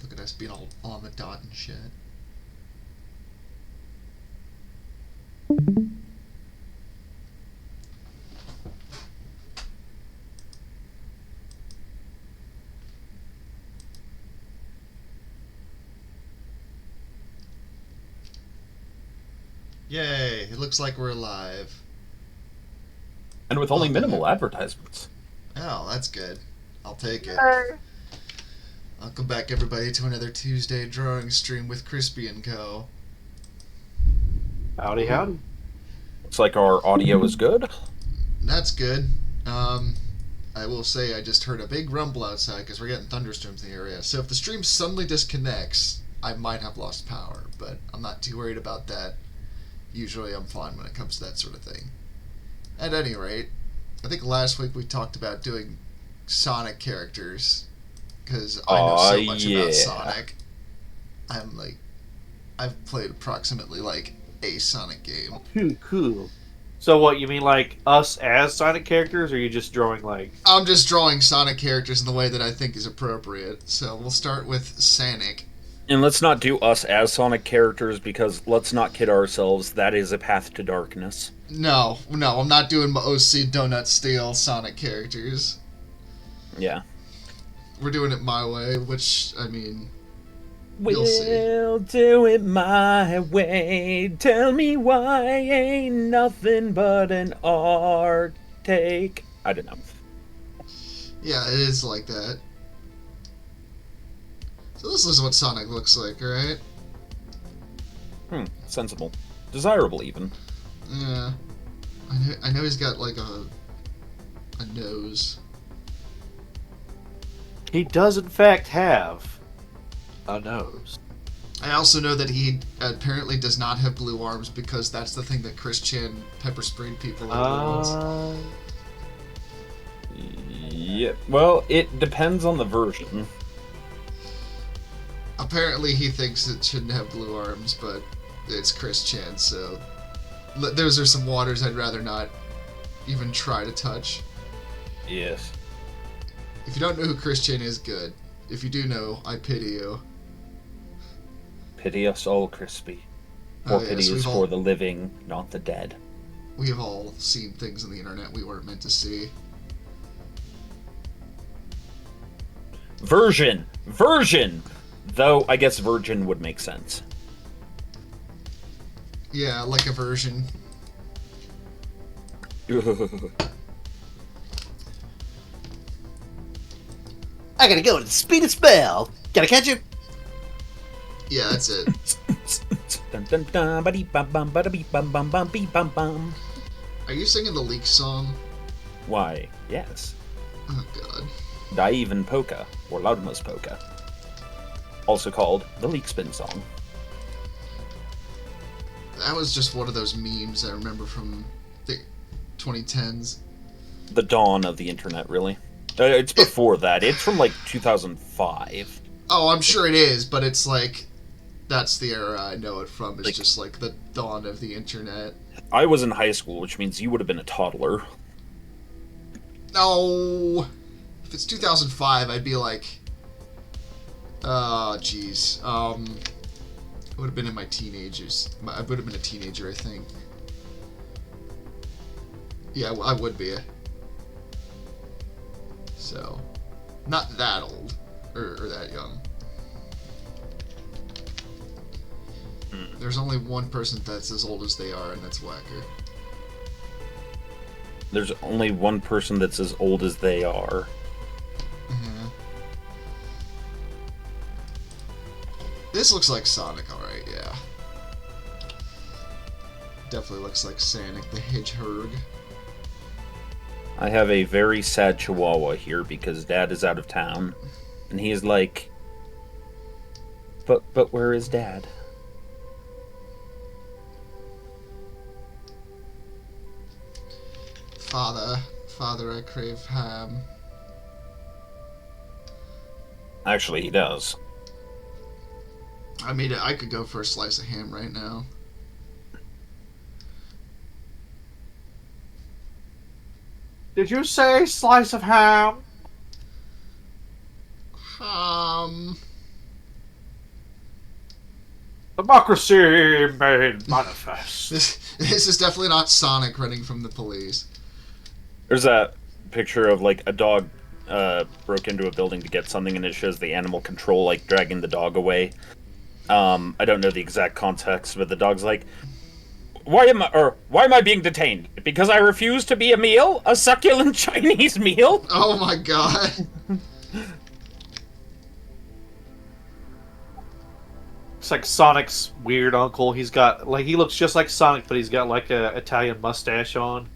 Look at us being all on the dot and shit. Yay! It looks like we're alive. And with only Welcome. minimal advertisements. Oh, that's good. I'll take it. Hey. Welcome back, everybody, to another Tuesday drawing stream with Krispy and Co. Howdy, howdy. Looks like our audio is good. That's good. Um, I will say I just heard a big rumble outside because we're getting thunderstorms in the area. So if the stream suddenly disconnects, I might have lost power, but I'm not too worried about that. Usually I'm fine when it comes to that sort of thing. At any rate, I think last week we talked about doing Sonic characters because I know so much about Sonic. I've played approximately like a Sonic game. Cool. So what, you mean like us as Sonic characters, or are you just drawing like... I'm just drawing Sonic characters in the way that I think is appropriate. So we'll start with Sonic. And let's not do us as Sonic characters because let's not kid ourselves, that is a path to darkness. No, I'm not doing my OC Donut Steel Sonic characters. Yeah. We're doing it my way, which, I mean, We'll see. do it my way. Tell me why ain't nothing but an art take. I don't know. Yeah, it is like that. So this is what Sonic looks like, right? Sensible. Desirable, even. Yeah. I know he's got like a nose. He does in fact have a nose. I also know that he apparently does not have blue arms because that's the thing that Chris Chan pepper sprayed people over. Yeah. Well, it depends on the version. Apparently he thinks it shouldn't have blue arms, but it's Chris Chan, so those are some waters I'd rather not even try to touch. Yes. If you don't know who Chris Chan is, good. If you do know, I pity you. Pity us all, Crispy. For pity is for the living, not the dead. We have all seen things on the internet we weren't meant to see. Version! Though, I guess virgin would make sense. Yeah, like a version. I gotta go at the speed of spell. Gotta catch him. Yeah, that's it. Are you singing the Leak song? Why, yes. Oh, God. Daiven Polka, or Loudmost Polka. Also called the Leak Spin Song. That was just one of those memes I remember from the 2010s. The dawn of the internet, really. It's before that. It's from, like, 2005. Oh, I'm sure it is, but it's like... That's the era I know it from. It's Like, just like the dawn of the internet. I was in high school, which means you would have been a toddler. No! If it's 2005, I'd be like... Oh, jeez. I would have been in my teenagers. I would have been a teenager, I think. Yeah, I would be. So, not that old. Or that young. There's only one person that's as old as they are, and that's Whacker. There's only one person that's as old as they are. Mm-hmm. This looks like Sonic, alright, yeah. Definitely looks like Sonic the Hedgehog. I have a very sad chihuahua here because Dad is out of town. And he is like... But where is Dad? Father, I crave ham. Actually, he does. I mean, I could go for a slice of ham right now. Did you say slice of ham? Um, Democracy made manifest. This is definitely not Sonic running from the police. There's a picture of like a dog broke into a building to get something, and it shows the animal control like dragging the dog away. I don't know the exact context, but the dog's like, why am I being detained? Because I refuse to be a meal? A succulent Chinese meal? Oh my god. It's like Sonic's weird uncle. He looks just like Sonic, but he's got like a Italian mustache on.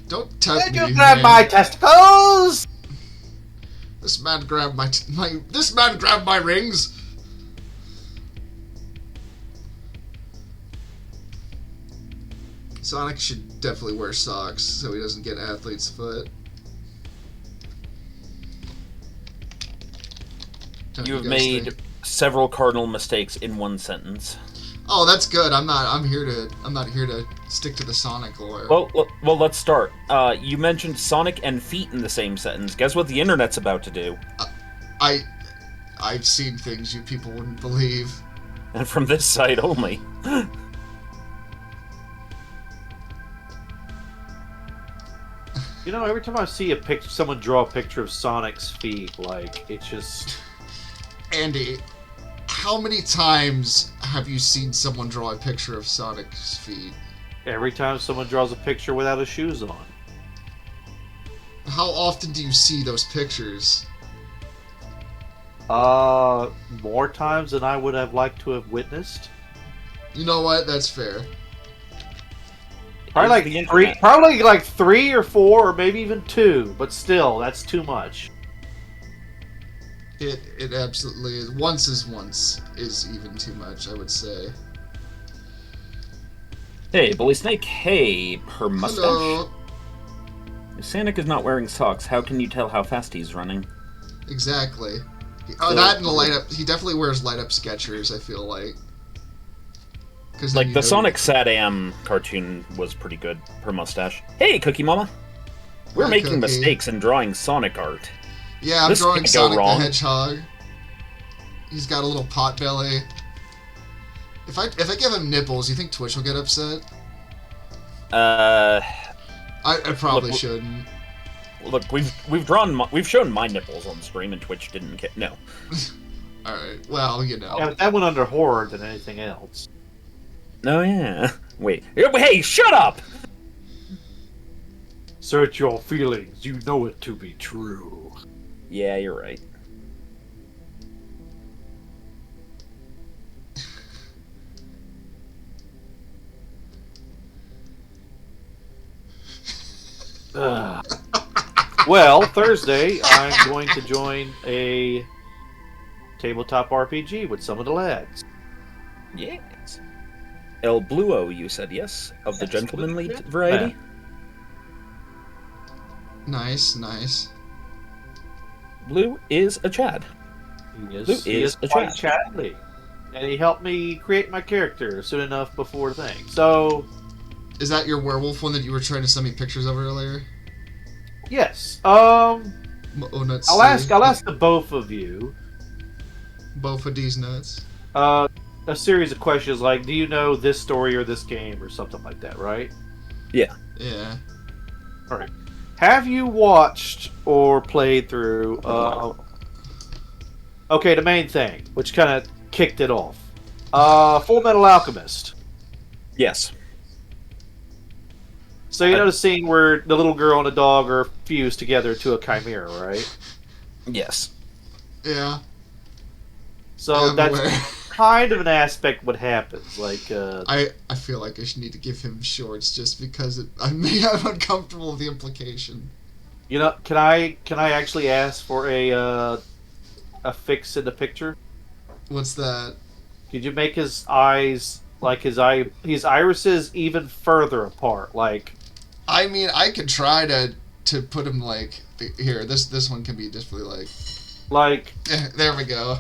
Don't touch me. Did you grab my testicles? This man grabbed my rings. Sonic should definitely wear socks so he doesn't get athlete's foot. Don't You have guys made think? several cardinal mistakes in one sentence. Oh, that's good. I'm not here to stick to the Sonic lore. Well, let's start. You mentioned Sonic and feet in the same sentence. Guess what the internet's about to do? I've seen things you people wouldn't believe. And from this side only. You know, every time I see someone draw a picture of Sonic's feet, like it's just. Andy, how many times have you seen someone draw a picture of Sonic's feet? Every time someone draws a picture without his shoes on. How often do you see those pictures? More times than I would have liked to have witnessed. You know what? That's fair. Probably like 3 or 4 or maybe even 2, but still, that's too much. It absolutely is. Once is even too much, I would say. Hey, Bully Snake. Hey, her mustache. Hello. If Sonic is not wearing socks, how can you tell how fast he's running? Exactly. Oh, that and the light up. He definitely wears light up Skechers, I feel like. Like, the Sonic Sadam cartoon was pretty good, her mustache. Hey, Cookie Mama! We're Hi, making Cookie. mistakes in drawing Sonic art. Yeah, I'm This drawing can't go Sonic the wrong. Hedgehog. He's got a little pot belly. If I give him nipples, you think Twitch will get upset? Uh, I probably Look, shouldn't. look, we've shown my nipples on stream, and Twitch didn't care. No. Alright, well, you know. Yeah, but that went under horror than anything else. Oh, yeah. Wait. Hey, shut up! Search your feelings. You know it to be true. Yeah, you're right. Well, Thursday, I'm going to join a tabletop RPG with some of the lads. Yes. El Bluo, you said yes? Of the Yes, gentlemanly yeah. variety? Nice, nice. Blue is a Chad. He is a quite Chad. chatty. And he helped me create my character soon enough before the thing. So, Is that your werewolf one that you were trying to send me pictures of earlier? yes. Oh, nuts. I'll ask the both of you Both of these nuts. a series of questions like, do you know this story or this game or something like that, right? Yeah. Yeah. All right. Have you watched or played through? Okay, the main thing, which kind of kicked it off. Full Metal Alchemist. Yes. So you know the scene where the little girl and the dog are fused together to a chimera, right? Yes. Yeah. So I'm that's aware. kind of an aspect what happens. Like, I feel like I should need to give him shorts just because I'm uncomfortable with the implication. you know, can I actually ask for a fix in the picture? What's that? Could you make his eyes like his irises even further apart? Like, I mean, I could try to put him like here. This one can be just really like. There we go.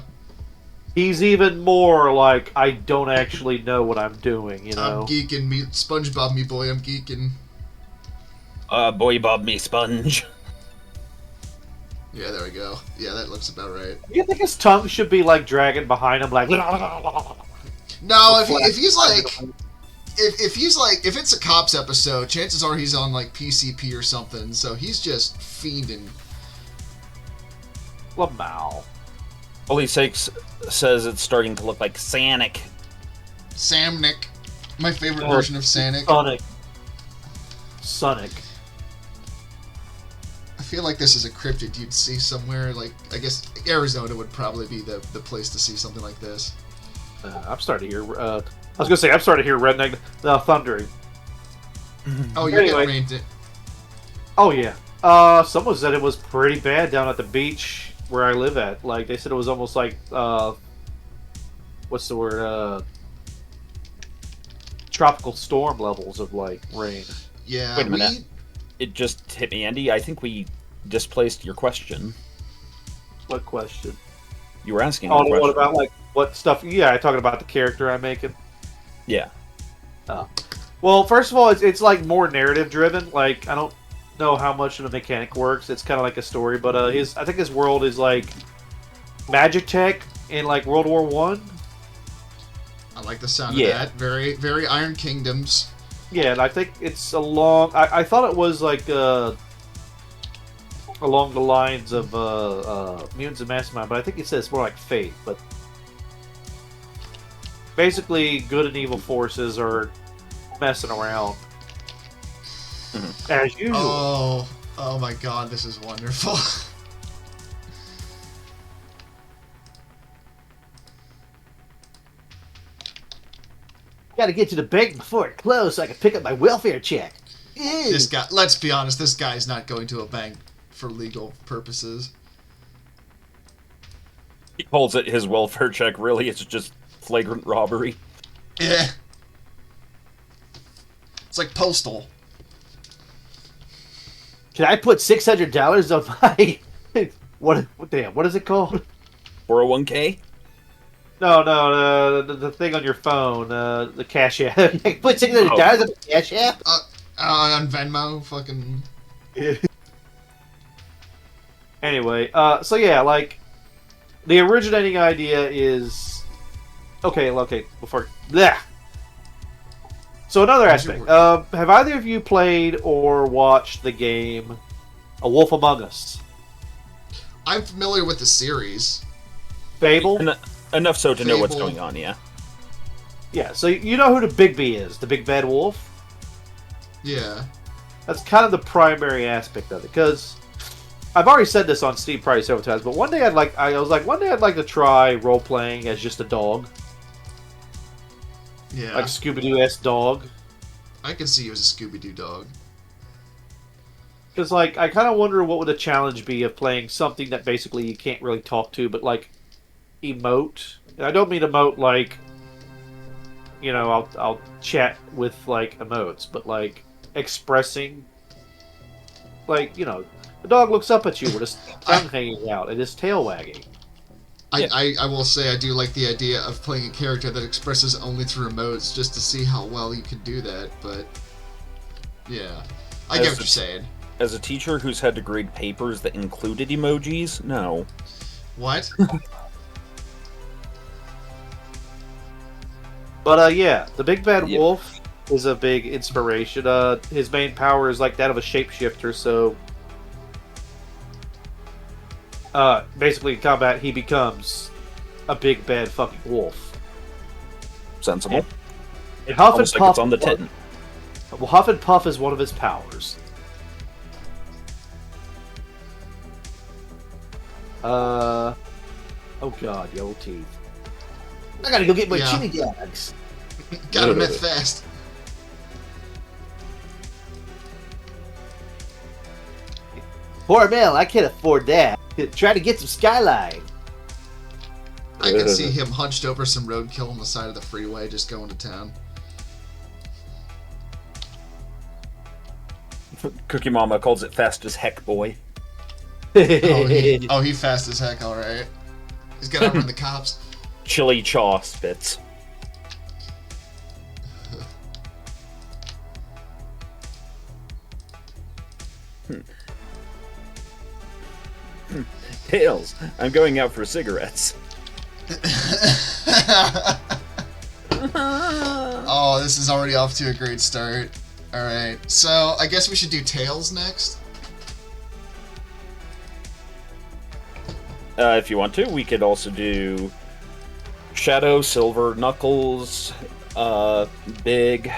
he's even more like, I don't actually know what I'm doing. You know. I'm geeking, me SpongeBob, me boy. I'm geeking. Boy Bob me sponge. Yeah, there we go. Yeah, that looks about right. You think his tongue should be like dragging behind him, like? No, if he's like if it's a cops episode, chances are he's on like PCP or something. So he's just fiending. Lamau. Holy Sakes says it's starting to look like Sanic. Samnick, my favorite version of Sanic. Sonic. I feel like this is a cryptid you'd see somewhere. Like I guess Arizona would probably be the place to see something like this. I'm starting to hear. I was gonna say I'm starting to hear redneck thundering. Oh, you're Anyway. getting rained. Oh yeah. Someone said it was pretty bad down at the beach where I live at. Like they said it was almost like what's the word? Tropical storm levels of like rain. Yeah, Wait a minute. It just hit me, Andy. I think we displaced your question. What question? You were asking. Oh, a question. what about like what stuff? Yeah, I'm talking about the character I'm making. Yeah. Well, first of all, it's like more narrative driven. Like I don't know how much of the mechanic works. It's kind of like a story, but I think his world is like magic tech in like World War One. I like the sound Yeah. of that. Very, very Iron Kingdoms. Yeah, and I think it's along. I thought it was like along the lines of Mutants and Mastermind, but I think it says more like Fate. But basically, good and evil forces are messing around as usual. Oh my God, this is wonderful. Got to get to the bank before it closes so I can pick up my welfare check. This guy, let's be honest, this guy's not going to a bank for legal purposes. He calls it his welfare check. Really, it's just flagrant robbery. Yeah. It's like postal. Can I put $600 on my what is it called? 401k. No, the thing on your phone, the cash app. Put $600 on the cash app. On Venmo, fucking. Anyway, so yeah, like the originating idea is okay. Before yeah. So another aspect. Have either of you played or watched the game A Wolf Among Us? I'm familiar with the series. Fable? Enough so to know what's Fable. going on, yeah. Yeah, so you know who the Big B is, the Big Bad Wolf? Yeah. That's kind of the primary aspect of it, because I've already said this on Steam probably several times, but one day I'd like to try role playing as just a dog, Yeah. like Scooby Doo-esque dog. I can see you as a Scooby-Doo dog. Because like I kind of wonder what would the challenge be of playing something that basically you can't really talk to, but like emote. And I don't mean emote like, you know, I'll chat with like emotes, but like expressing, like, you know, the dog looks up at you with his tongue hanging out and his tail wagging. I will say I do like the idea of playing a character that expresses only through emotes just to see how well you can do that, but yeah. I get what you're saying. As a teacher who's had to grade papers that included emojis, no. What? But yeah, the Big Bad Wolf is a big inspiration. His main power is like that of a shapeshifter, so basically in combat he becomes a big bad fucking wolf. Sensible. And Huff Almost and like Puff, it's on the tin. well, Huff and Puff is one of his powers. Oh god, yellow teeth. I gotta go get my Yeah. chili dogs. Gotta myth fast. Poor Mel, I can't afford that. Try to get some skyline. I can see him hunched over some roadkill on the side of the freeway just going to town. Cookie Mama calls it fast as heck, boy. He fast as heck, alright. He's got to run the cops. Chili chaw spits. Tails, I'm going out for cigarettes. Oh, this is already off to a great start. Alright, so I guess we should do Tails next. If you want to, we could also do Shadow, Silver, Knuckles, Big.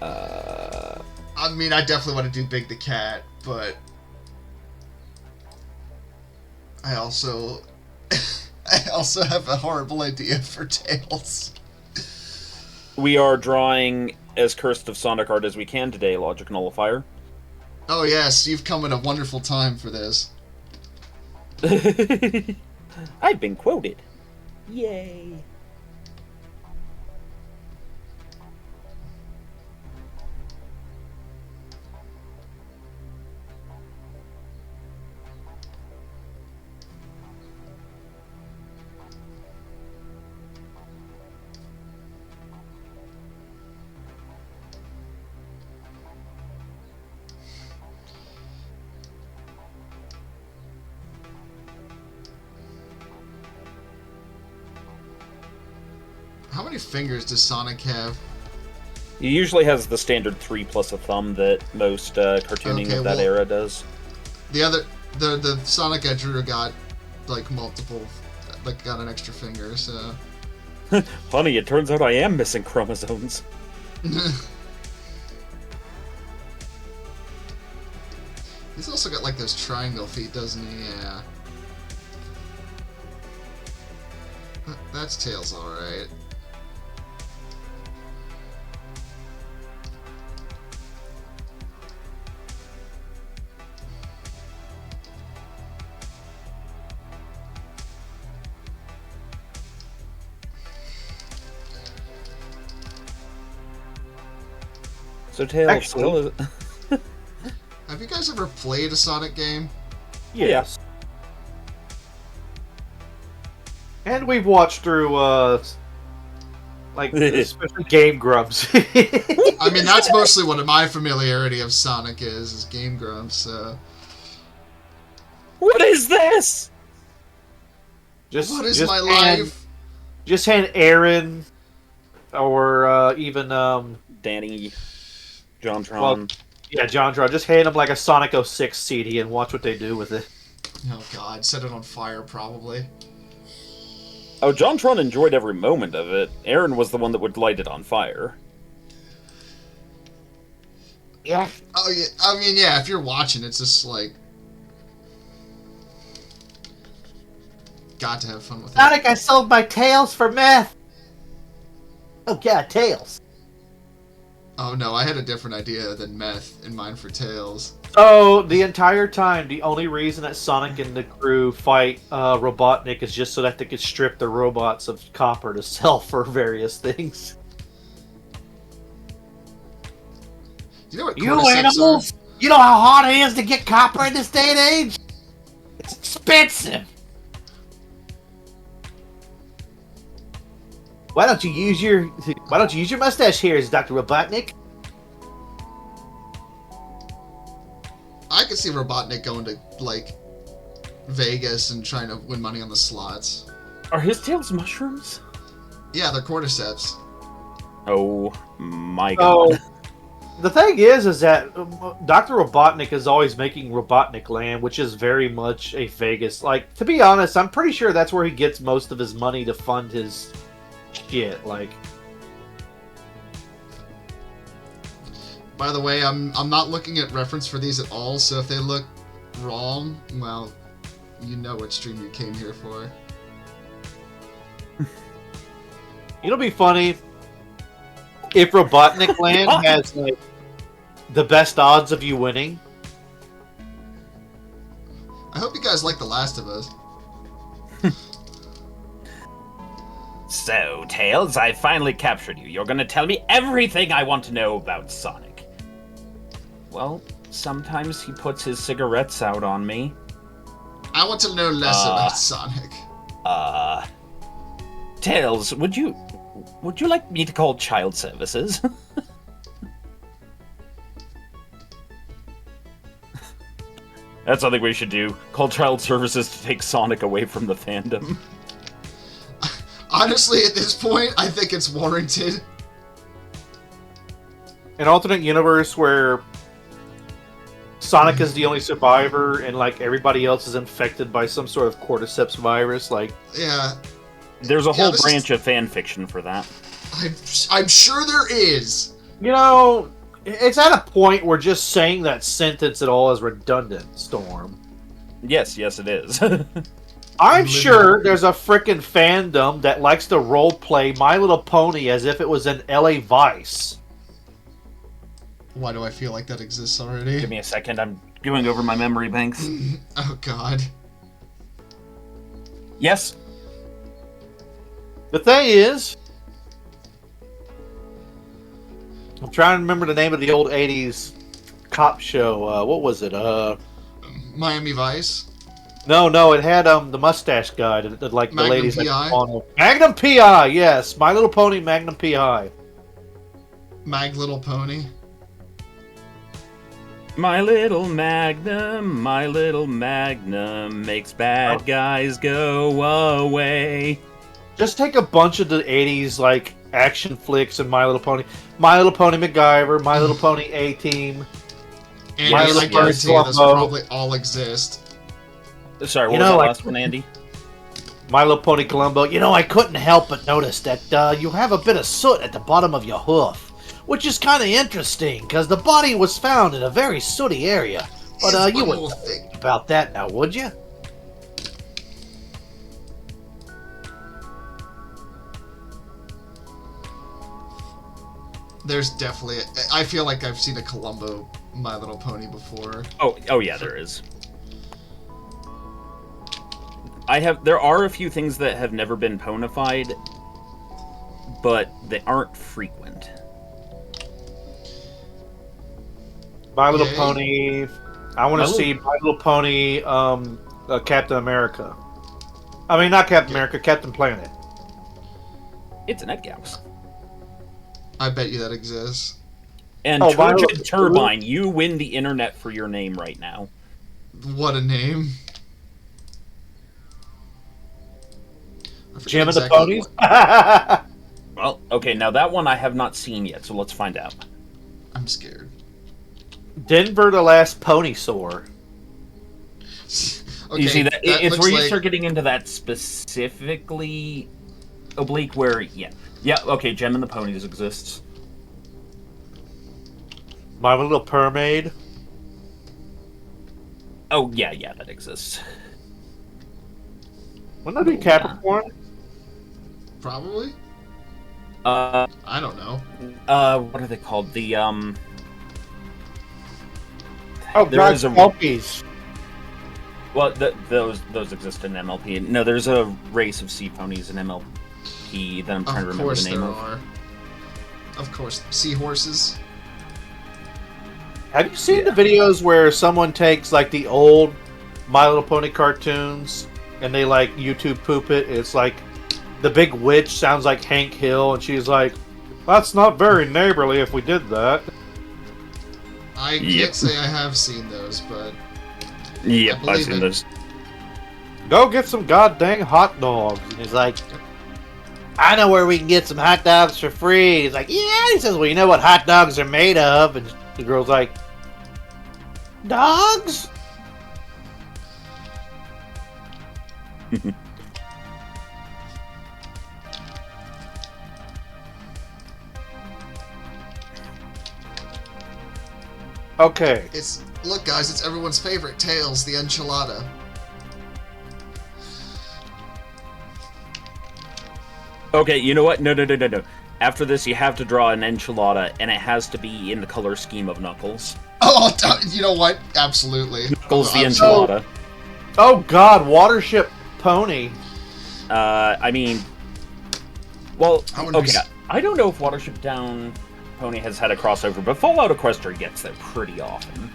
I mean, I definitely want to do Big the Cat, but I also have a horrible idea for Tails. We are drawing as cursed of Sonic art as we can today, Logic Nullifier. Oh yes, you've come at a wonderful time for this. I've been quoted. Yay. How many fingers does Sonic have? He usually has the standard 3 plus a thumb that most cartooning Okay, of that well- era does. The Sonic I drew got like multiple, like got an extra finger. So Honey, it turns out I am missing chromosomes. he's also got like those triangle feet, doesn't he? Yeah. That's Tails, all right. So Tails Actually- still is... Have you guys ever played a Sonic game? Yes. And we've watched through, like, especially Game Grumps. I mean, that's mostly what my familiarity of Sonic is Game Grumps. So What is this? Just, what is just my hand- life? Just hand Aaron, or even, Danny, JonTron. Well, yeah, John Tron. Just hand him like a Sonic 06 CD and watch what they do with it. Oh God, set it on fire probably. Oh, JonTron enjoyed every moment of it. Aaron was the one that would light it on fire. Yeah. Oh yeah, I mean yeah. If you're watching, it's just like got to have fun with it. Sonic, I sold my tails for meth. Oh God, tails. Oh no, I had a different idea than meth in mind for Tails. So the entire time, the only reason that Sonic and the crew fight Robotnik is just so that they could strip the robots of copper to sell for various things. You know what You cordyceps animals! You know how hard it is to get copper in this day and age? It's expensive. Why don't you use your mustache hairs, Dr. Robotnik? I could see Robotnik going to like Vegas and trying to win money on the slots. Are his tails mushrooms? Yeah, they're cordyceps. Oh my god. So, the thing is that Dr. Robotnik is always making Robotnik Land, which is very much a Vegas. Like, to be honest, I'm pretty sure that's where he gets most of his money to fund his shit. Like, By the way, I'm not looking at reference for these at all, so if they look wrong, well, you know what stream you came here for. it'll be funny if Robotnik Land has like the best odds of you winning. I hope you guys like The Last of Us. So, Tails, I finally captured you. You're gonna tell me everything I want to know about Sonic. Well, sometimes he puts his cigarettes out on me. I want to know less about Sonic. Tails, would you like me to call child services? That's something we should do. Call child services to take Sonic away from the fandom. Honestly, at this point, I think it's warranted. An alternate universe where Sonic is the only survivor and like everybody else is infected by some sort of cordyceps virus. Like, Yeah, There's a whole this branch of fan fiction for that. I'm sure there is. you know, it's at a point where just saying that sentence at all is redundant, Storm. Yes, it is. I'm Living sure up. there's a frickin' fandom that likes to roleplay My Little Pony as if it was an LA Vice. Why do I feel like that exists already? Give me a second, I'm going over my memory banks. Oh God. Yes. The thing is, I'm trying to remember the name of the old 80s cop show. What was it? Miami Vice. No, it had the mustache guy that like the Magnum ladies PI? like on Magnum PI, yes. My Little Pony Magnum PI. Mag Little Pony. My little magnum makes bad guys go away. Just take a bunch of the 80s like action flicks and My Little Pony. My Little Pony MacGyver, My Little Pony A-Team. And My I Little guarantee Pony this Columbo. probably all exist. Sorry, what You was know, that like- last one, Andy? My Little Pony Columbo. You know, I couldn't help but notice that you have a bit of soot at the bottom of your hoof, which is kind of interesting because the body was found in a very sooty area. But It's you one wouldn't little know thing. about that now, would you? There's definitely. I feel like I've seen a Columbo My Little Pony before. Oh yeah, there is. There are a few things that have never been ponified, but they aren't frequent. My Little Yay. Pony. I want My to Little- see My Little Pony Captain America. I mean, not Captain America, Captain Planet. It's an Edgauss. I bet you that exists. And Oh, my Turgid Little- Turbine, you win the internet for your name right now. What a name. I forget Jim and the exactly Ponies? what- Well, okay, now that one I have not seen yet, so let's find out. I'm scared. Denver the Last Pony Sore. Okay, You see, it's looks where you like- start getting into that specifically oblique where, yeah, okay, Gem and the Ponies exists. My Little Mermaid. Oh, yeah, that exists. Wouldn't that be Capricorn? Probably. Uh, I don't know. what are they called? The, Oh, there God, is a- Kelpies. well, those exist in MLP. No, there's a race of sea ponies in MLP that I'm trying to Of remember course the name there of. are. Of course, seahorses. Have you seen the videos where someone takes like the old My Little Pony cartoons and they like YouTube poop it? It's like the big witch sounds like Hank Hill, and she's like, "That's not very neighborly if we did that." I Yep. can't say I have seen those, but Yep, I I've believe seen it. those. Go get some goddamn hot dogs. And he's like, "I know where we can get some hot dogs for free." He's like, "Yeah." He says, "Well, you know what hot dogs are made of?" And the girl's like, "Dogs?" Okay. look, guys, it's everyone's favorite, Tails, the enchilada. Okay, you know what? No. After this, you have to draw an enchilada, and it has to be in the color scheme of Knuckles. Oh, you know what? Absolutely. Knuckles the I'm- enchilada. Oh God, Watership Pony. I mean, well, I wouldn't be okay. s- I don't know if Watership Down Pony has had a crossover, but Fallout Equestria gets there pretty often.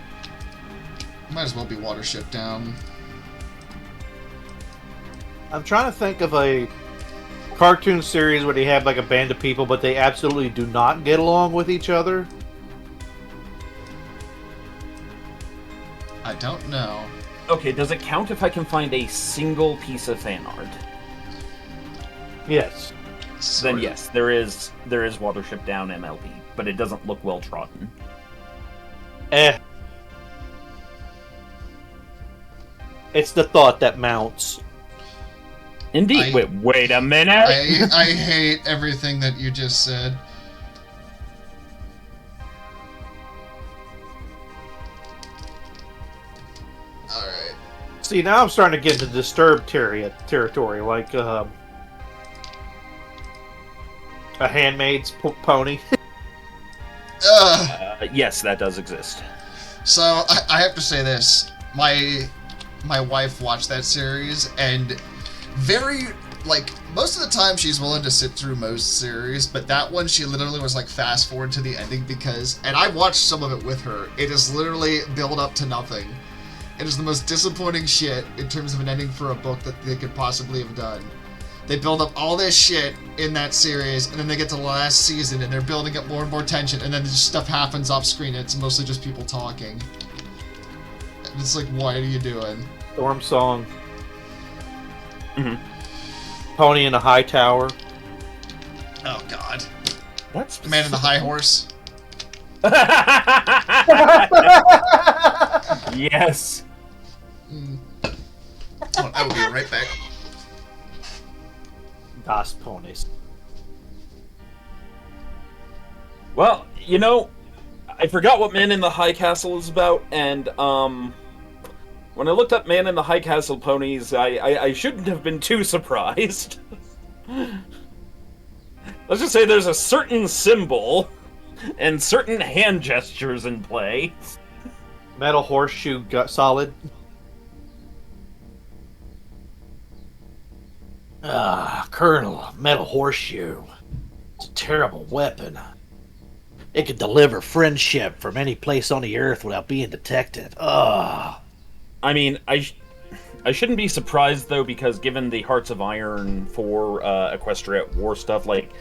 Might as well be Watership Down. I'm trying to think of a cartoon series where they have like a band of people, but they absolutely do not get along with each other. I don't know. Okay, does it count if I can find a single piece of fan art? Yes. Then yes, there is Watership Down MLB, but it doesn't look well trodden. It's the thought that mounts. Indeed. Wait a minute. I hate everything that you just said. Alright. See, now I'm starting to get into disturbed territory, like a handmaid's pony. Yes, that does exist. So, I have to say this. My wife watched that series, and most of the time she's willing to sit through most series, but that one she literally was like fast forward to the ending and I watched some of it with her. It is literally build up to nothing. It is the most disappointing shit in terms of an ending for a book that they could possibly have done. They build up all this shit in that series, and then they get to the last season, and they're building up more and more tension, and then just stuff happens off screen, and it's mostly just people talking. And it's like, what are you doing? Storm Song. Mm-hmm. Pony in a high tower. Oh, God. That's Man in the High Horse. Yes. I will be right back. Das Ponies. Well, you know, I forgot what Man in the High Castle is about, and when I looked up Man in the High Castle ponies, I shouldn't have been too surprised. Let's just say there's a certain symbol and certain hand gestures in play. Metal horseshoe solid. Colonel, metal horseshoe. It's a terrible weapon. It could deliver friendship from any place on the earth without being detected. I mean, I shouldn't be surprised, though, because given the Hearts of Iron 4 Equestria at War stuff, like,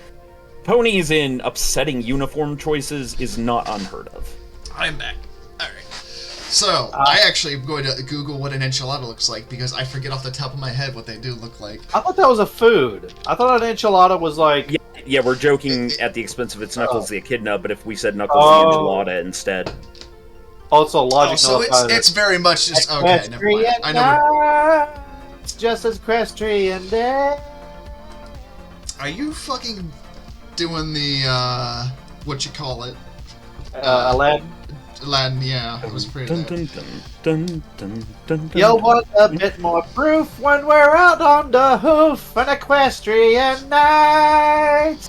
ponies in upsetting uniform choices is not unheard of. I'm back. Alright. So, I actually am going to Google what an enchilada looks like, because I forget off the top of my head what they do look like. I thought that was a food. I thought an enchilada was like... Yeah, we're joking at the expense of its Knuckles the Echidna, but if we said Knuckles the enchilada instead... Also, logic. So it's very much just... Okay, never mind. I know. It's just as equestrian day. Are you fucking doing the, what you call it? Aladdin? Aladdin, yeah. It was pretty You'll want a bit more proof when we're out on the hoof an equestrian night.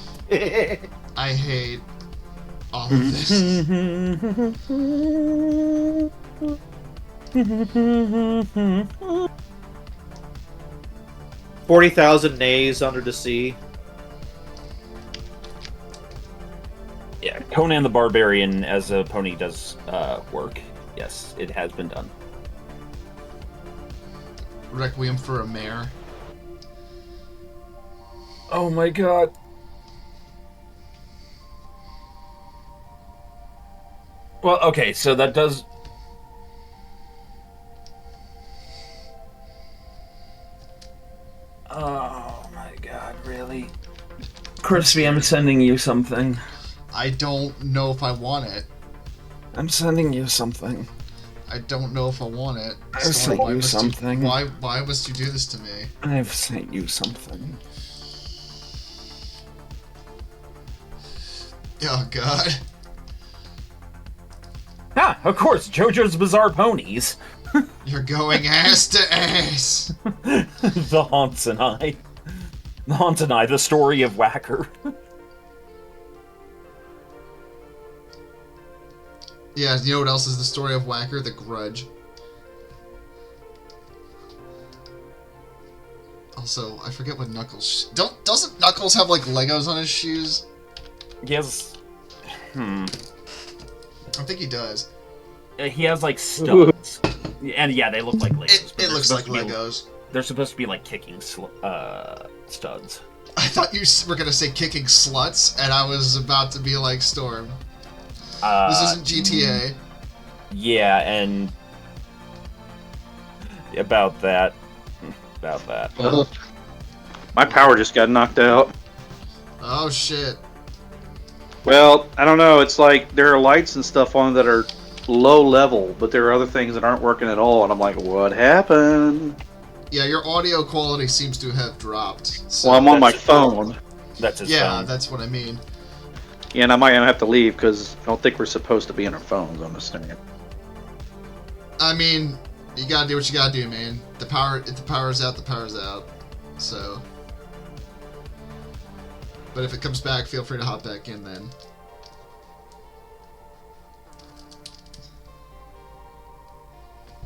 I hate all of this. 40,000 nays under the sea. Yeah, Conan the Barbarian as a pony does work. Yes, it has been done. Requiem for a Mare. Oh my god. Well, okay, so that does... Oh my god, really? Crispy, I'm sending you something. I don't know if I want it. I'm sending you something. I don't know if I want it. I've sent you something. Why must you do this to me? I've sent you something. Oh god. Ah, of course, JoJo's Bizarre Ponies. You're going ass to ass. The Haunts and I. The Haunts and I, the story of Whacker. Yeah, you know what else is the story of Whacker? The Grudge. Also, I forget what Knuckles... Doesn't Knuckles have, like, Legos on his shoes? Yes. I think he does. He has, like, studs. And, yeah, they look like Legos. It looks like Legos. They're supposed to be, like, kicking studs. I thought you were going to say kicking sluts, and I was about to be like, Storm. This isn't GTA. Yeah, and... About that. About that. My power just got knocked out. Oh shit. Well, I don't know. It's like there are lights and stuff on that are low level, but there are other things that aren't working at all, and I'm like, what happened? Yeah, your audio quality seems to have dropped. So Well, I'm on my That's- phone, That's his yeah, phone. that's what I mean. and I might have to leave because I don't think we're supposed to be on our phones on this thing. I mean, you gotta do what you gotta do, man. The power, if the power's out, the power's out. So, but if it comes back, feel free to hop back in then.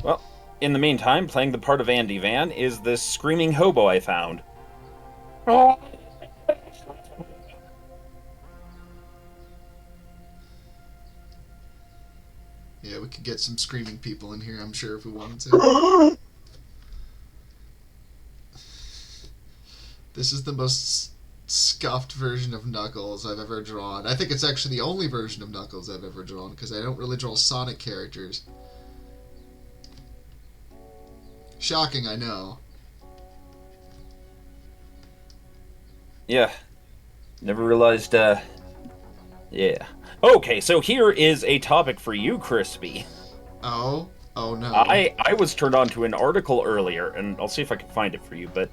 Well, in the meantime, playing the part of Andy Van is this screaming hobo I found. Yeah, we could get some screaming people in here, I'm sure, if we wanted to. This is the most scuffed version of Knuckles I've ever drawn. I think it's actually the only version of Knuckles I've ever drawn, because I don't really draw Sonic characters. Shocking, I know. Yeah. Never realized, yeah. Okay, so here is a topic for you, Crispy. Oh? Oh no. I was turned on to an article earlier, and I'll see if I can find it for you, but,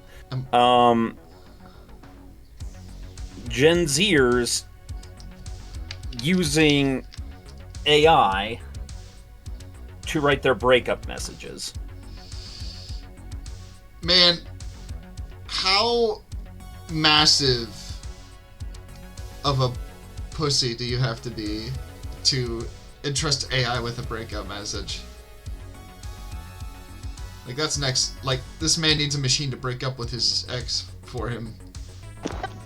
Gen Zers using AI to write their breakup messages. Man, how massive of a pussy do you have to be to entrust AI with a breakup message? Like, that's next. Like, this man needs a machine to break up with his ex for him.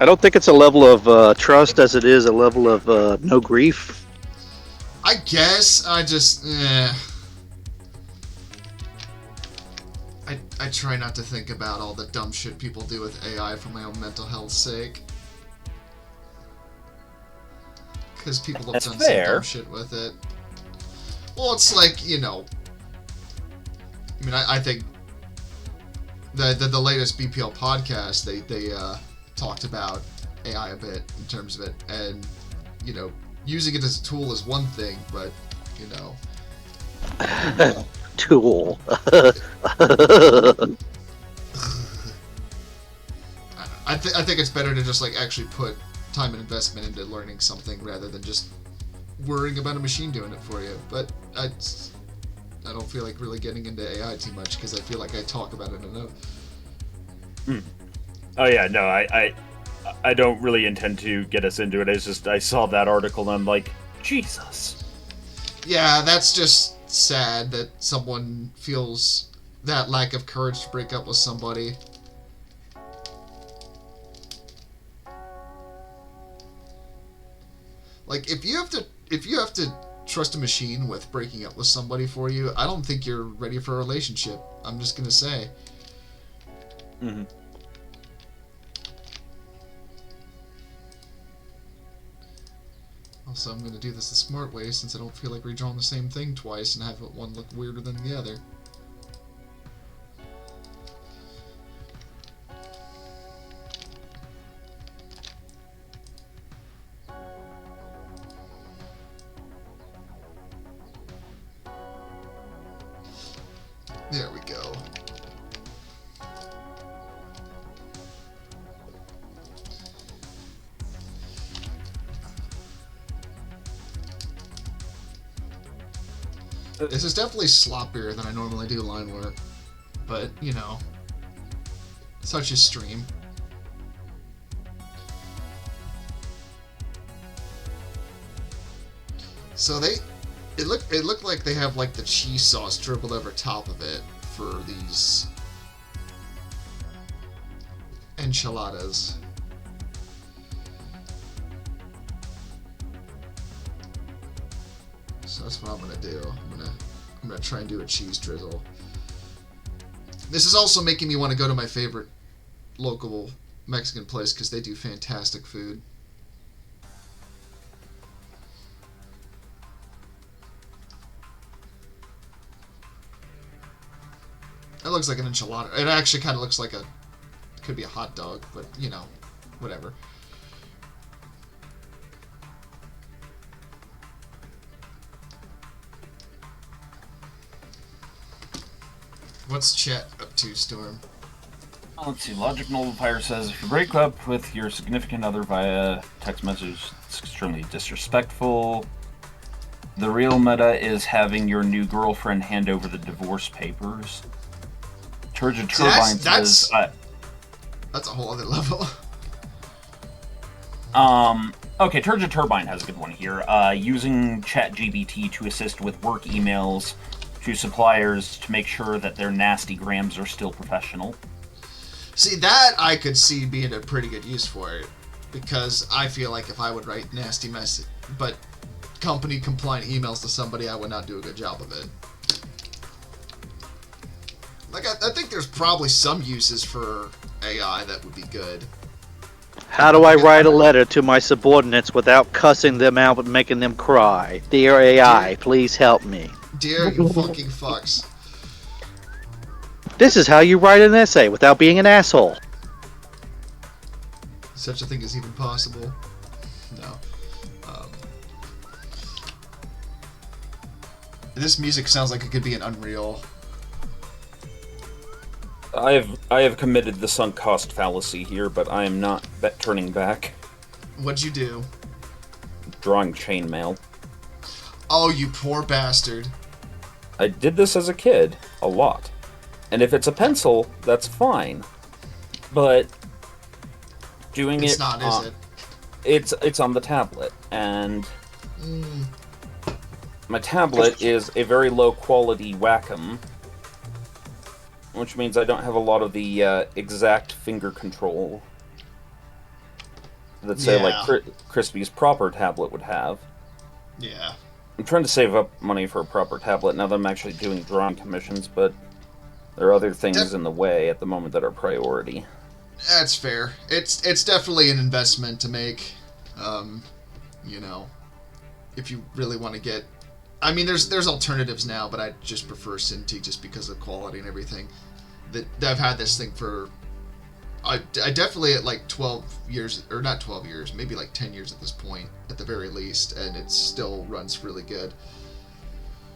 I don't think it's a level of trust as it is a level of no grief. I guess I just, I try not to think about all the dumb shit people do with AI for my own mental health's sake. Because people have That's done fair. some dumb shit with it. Well, it's like, you know, I mean, I think the latest BPL podcast, they talked about AI a bit in terms of it, and, you know, using it as a tool is one thing, but, you know... Tool. I think it's better to just, like, actually put time and investment into learning something rather than just worrying about a machine doing it for you. But I don't feel like really getting into AI too much because I feel like I talk about it enough. Oh yeah, no, I don't really intend to get us into it. It's just I saw that article and I'm like, Jesus. Yeah, that's just sad that someone feels that lack of courage to break up with somebody. Like, if you have to trust a machine with breaking up with somebody for you, I don't think you're ready for a relationship. I'm just gonna say. Mm-hmm. Also, I'm gonna do this the smart way since I don't feel like redrawing the same thing twice and have one look weirder than the other. There we go. This is definitely sloppier than I normally do line work, but, you know, such a stream. So it looked like they have like the cheese sauce dribbled over top of it for these enchiladas. So that's what I'm gonna do. I'm gonna try and do a cheese drizzle. This is also making me want to go to my favorite local Mexican place because they do fantastic food. It looks like an enchilada. It actually kind of looks like could be a hot dog, but, you know, whatever. What's chat up to, Storm? Let's see. Logic Nullifier says, if you break up with your significant other via text message, it's extremely disrespectful. The real meta is having your new girlfriend hand over the divorce papers. Turgid Turbine says... That's a whole other level. Okay, Turgid Turbine has a good one here. Using ChatGPT to assist with work emails to suppliers to make sure that their nasty grams are still professional. See, that I could see being a pretty good use for it. Because I feel like if I would write nasty message, but company compliant emails to somebody, I would not do a good job of it. Like, I think there's probably some uses for AI that would be good. How do I write a letter to my subordinates without cussing them out but making them cry? Dear AI, please help me. Dear you fucking fucks. This is how you write an essay without being an asshole. Such a thing is even possible. No. This music sounds like it could be an Unreal. I have committed the sunk cost fallacy here, but I am not turning back. What'd you do? Drawing chainmail. Oh, you poor bastard. I did this as a kid, a lot. And if it's a pencil, that's fine. But doing it's it... not, is it? It's on the tablet, and... My tablet is a very low quality Wacom, which means I don't have a lot of the exact finger control that, say, like Krispy's proper tablet would have. Yeah. I'm trying to save up money for a proper tablet now that I'm actually doing drawing commissions, but there are other things in the way at the moment that are priority. That's fair. It's definitely an investment to make. You know, if you really want to get... I mean, there's alternatives now, but I just prefer Cintiq just because of quality and everything. I've had this thing for... I definitely at like 12 years, or not 12 years, maybe like 10 years at this point, at the very least, and it still runs really good.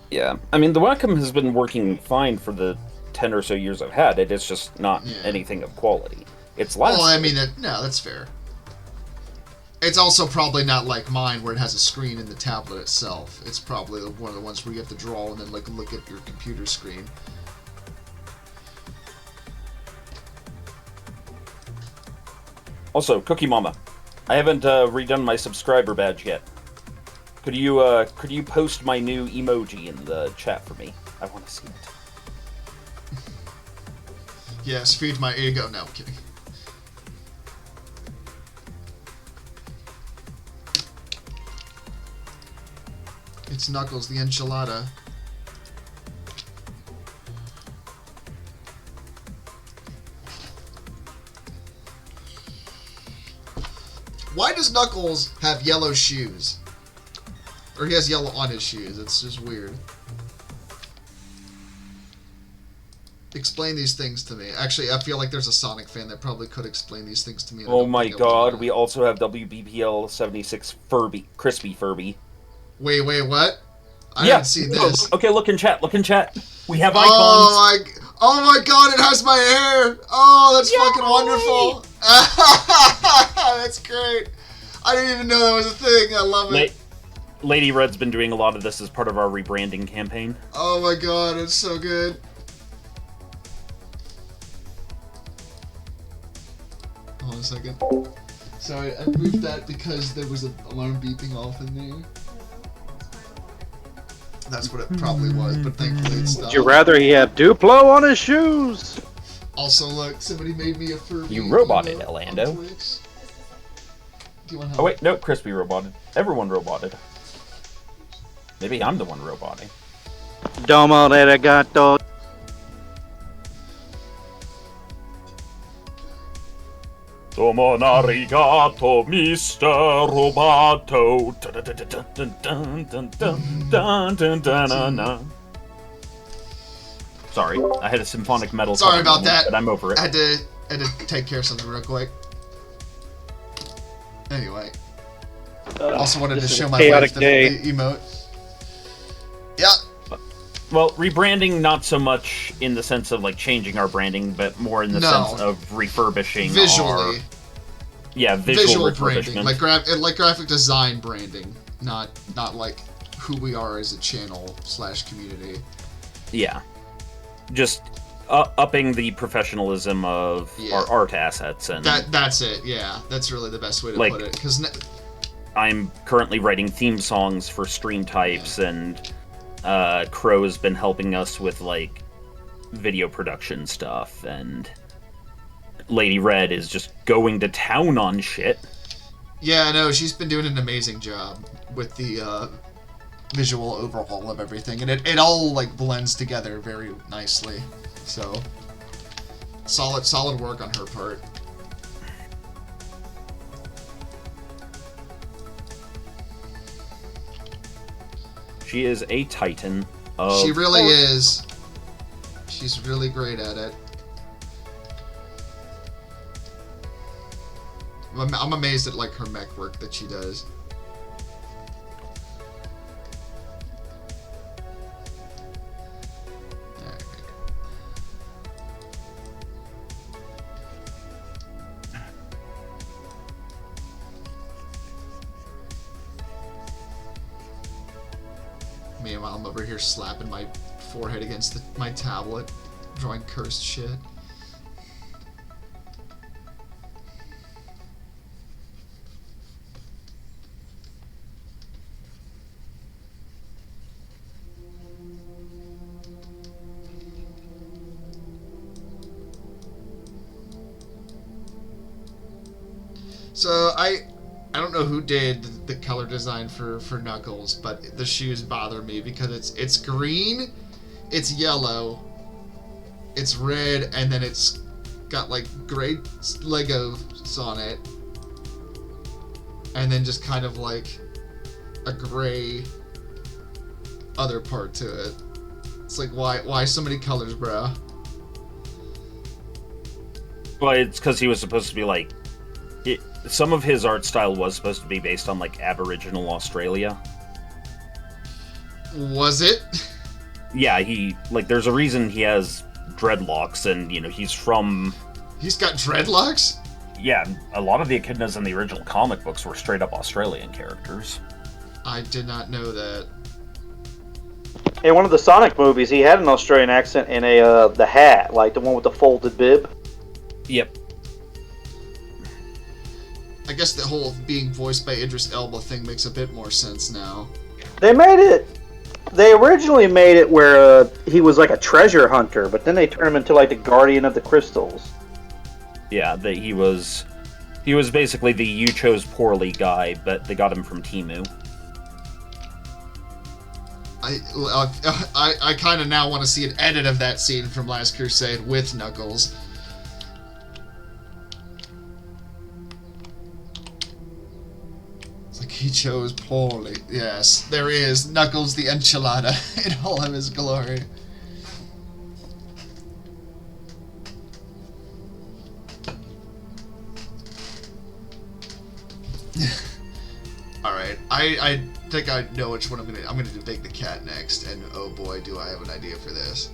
Yeah, I mean, the Wacom has been working fine for the 10 or so years I've had it. It's just not anything of quality. It's lasted. Well, I mean, no, that's fair. It's also probably not like mine, where it has a screen in the tablet itself. It's probably one of the ones where you have to draw and then like look at your computer screen. Also, Cookie Mama, I haven't redone my subscriber badge yet. Could you post my new emoji in the chat for me? I want to see it. Yes, feed my ego. No, I'm kidding. It's Knuckles, the enchilada. Why does Knuckles have yellow shoes? Or he has yellow on his shoes. It's just weird. Explain these things to me. Actually, I feel like there's a Sonic fan that probably could explain these things to me. Oh my god, we also have WBPL 76 Furby, Crispy Furby. Wait, what? I haven't seen this. Okay, look in chat, We have icons. Oh my god, it has my hair! Oh, that's fucking wonderful! That's great! I didn't even know that was a thing, I love it. Lady Red's been doing a lot of this as part of our rebranding campaign. Oh my god, it's so good. Hold on a second. Sorry, I moved that because there was an alarm beeping off in there. That's what it probably was, but thankfully it stopped. Would you rather he have Duplo on his shoes? Also, look, somebody made me a Furby. You roboted, Orlando. Do you want help? Oh wait, no, Crispy roboted. Everyone roboted. Maybe I'm the one roboting. Domo arigato. Domo arigato, Mr. Roboto. Sorry, I had a symphonic metal. Sorry cover about moment, that. but I'm over it. I had to take care of something real quick. Anyway, also wanted to show my wife the emote. Yeah. Well, rebranding not so much in the sense of like changing our branding, but more in the sense of refurbishing visually. Visual branding, like graphic design branding, not like who we are as a channel / community. Yeah, just upping the professionalism of our art assets, and that's it. Yeah, that's really the best way to put it. Because I'm currently writing theme songs for stream types, and Crow has been helping us with like video production stuff, and Lady Red is just going to town on shit. Yeah, no, she's been doing an amazing job with the visual overhaul of everything, and it all like blends together very nicely. So solid work on her part. She is a titan. She really is. She's really great at it. I'm amazed at like her mech work that she does. Meanwhile, I'm over here slapping my forehead against my tablet, drawing cursed shit. So I don't know who did the color design for Knuckles, but the shoes bother me because it's green, it's yellow, it's red, and then it's got like gray Legos on it, and then just kind of like a gray other part to it. It's like why so many colors, bro? Well, it's because he was supposed to be like. Some of his art style was supposed to be based on like Aboriginal Australia. Was it? Yeah, there's a reason he has dreadlocks, and he's from. He's got dreadlocks? Yeah, a lot of the echidnas in the original comic books were straight up Australian characters. I did not know that. In one of the Sonic movies, he had an Australian accent in the hat, like the one with the folded bib. Yep. I guess the whole being voiced by Idris Elba thing makes a bit more sense now. They originally made it where he was like a treasure hunter, but then they turned him into like the guardian of the crystals. Yeah, he was basically the you chose poorly guy, but they got him from Temu. I kind of now want to see an edit of that scene from Last Crusade with Knuckles. He chose poorly. Yes, there is Knuckles the enchilada in all of his glory. All right, I think I know which one I'm gonna debate the cat next, and oh boy, do I have an idea for this.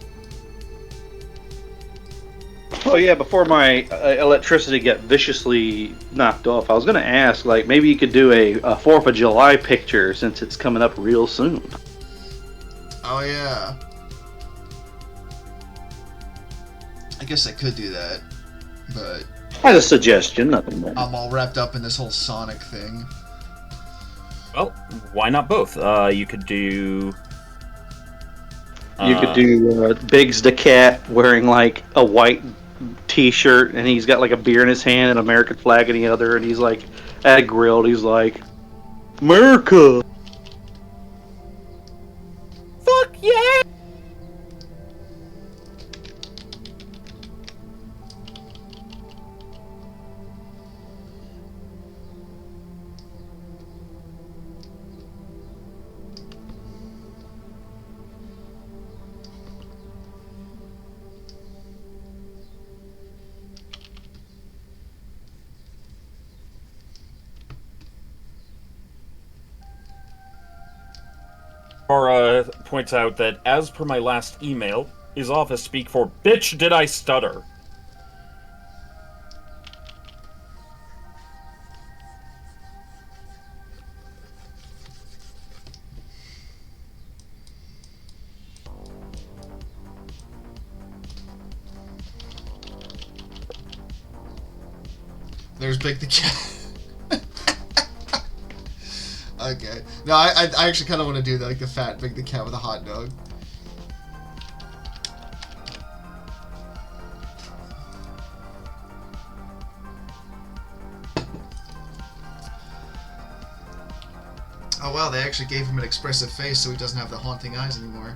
Oh yeah, before my electricity got viciously knocked off, I was going to ask, like, maybe you could do a 4th of July picture since it's coming up real soon. Oh yeah. I guess I could do that, but... As a suggestion, nothing more. I'm all wrapped up in this whole Sonic thing. Well, why not both? You could do... Biggs the cat wearing, like, a white t-shirt, and he's got like a beer in his hand and an American flag in the other, and he's like at a grill, and he's like, America! Fuck yeah! Cara points out that, as per my last email, his office speak for "bitch did I stutter." There's Big the Cat. Okay. No, I actually kind of want to do that, like the fat Big the Cat with a hot dog. Oh wow, they actually gave him an expressive face so he doesn't have the haunting eyes anymore.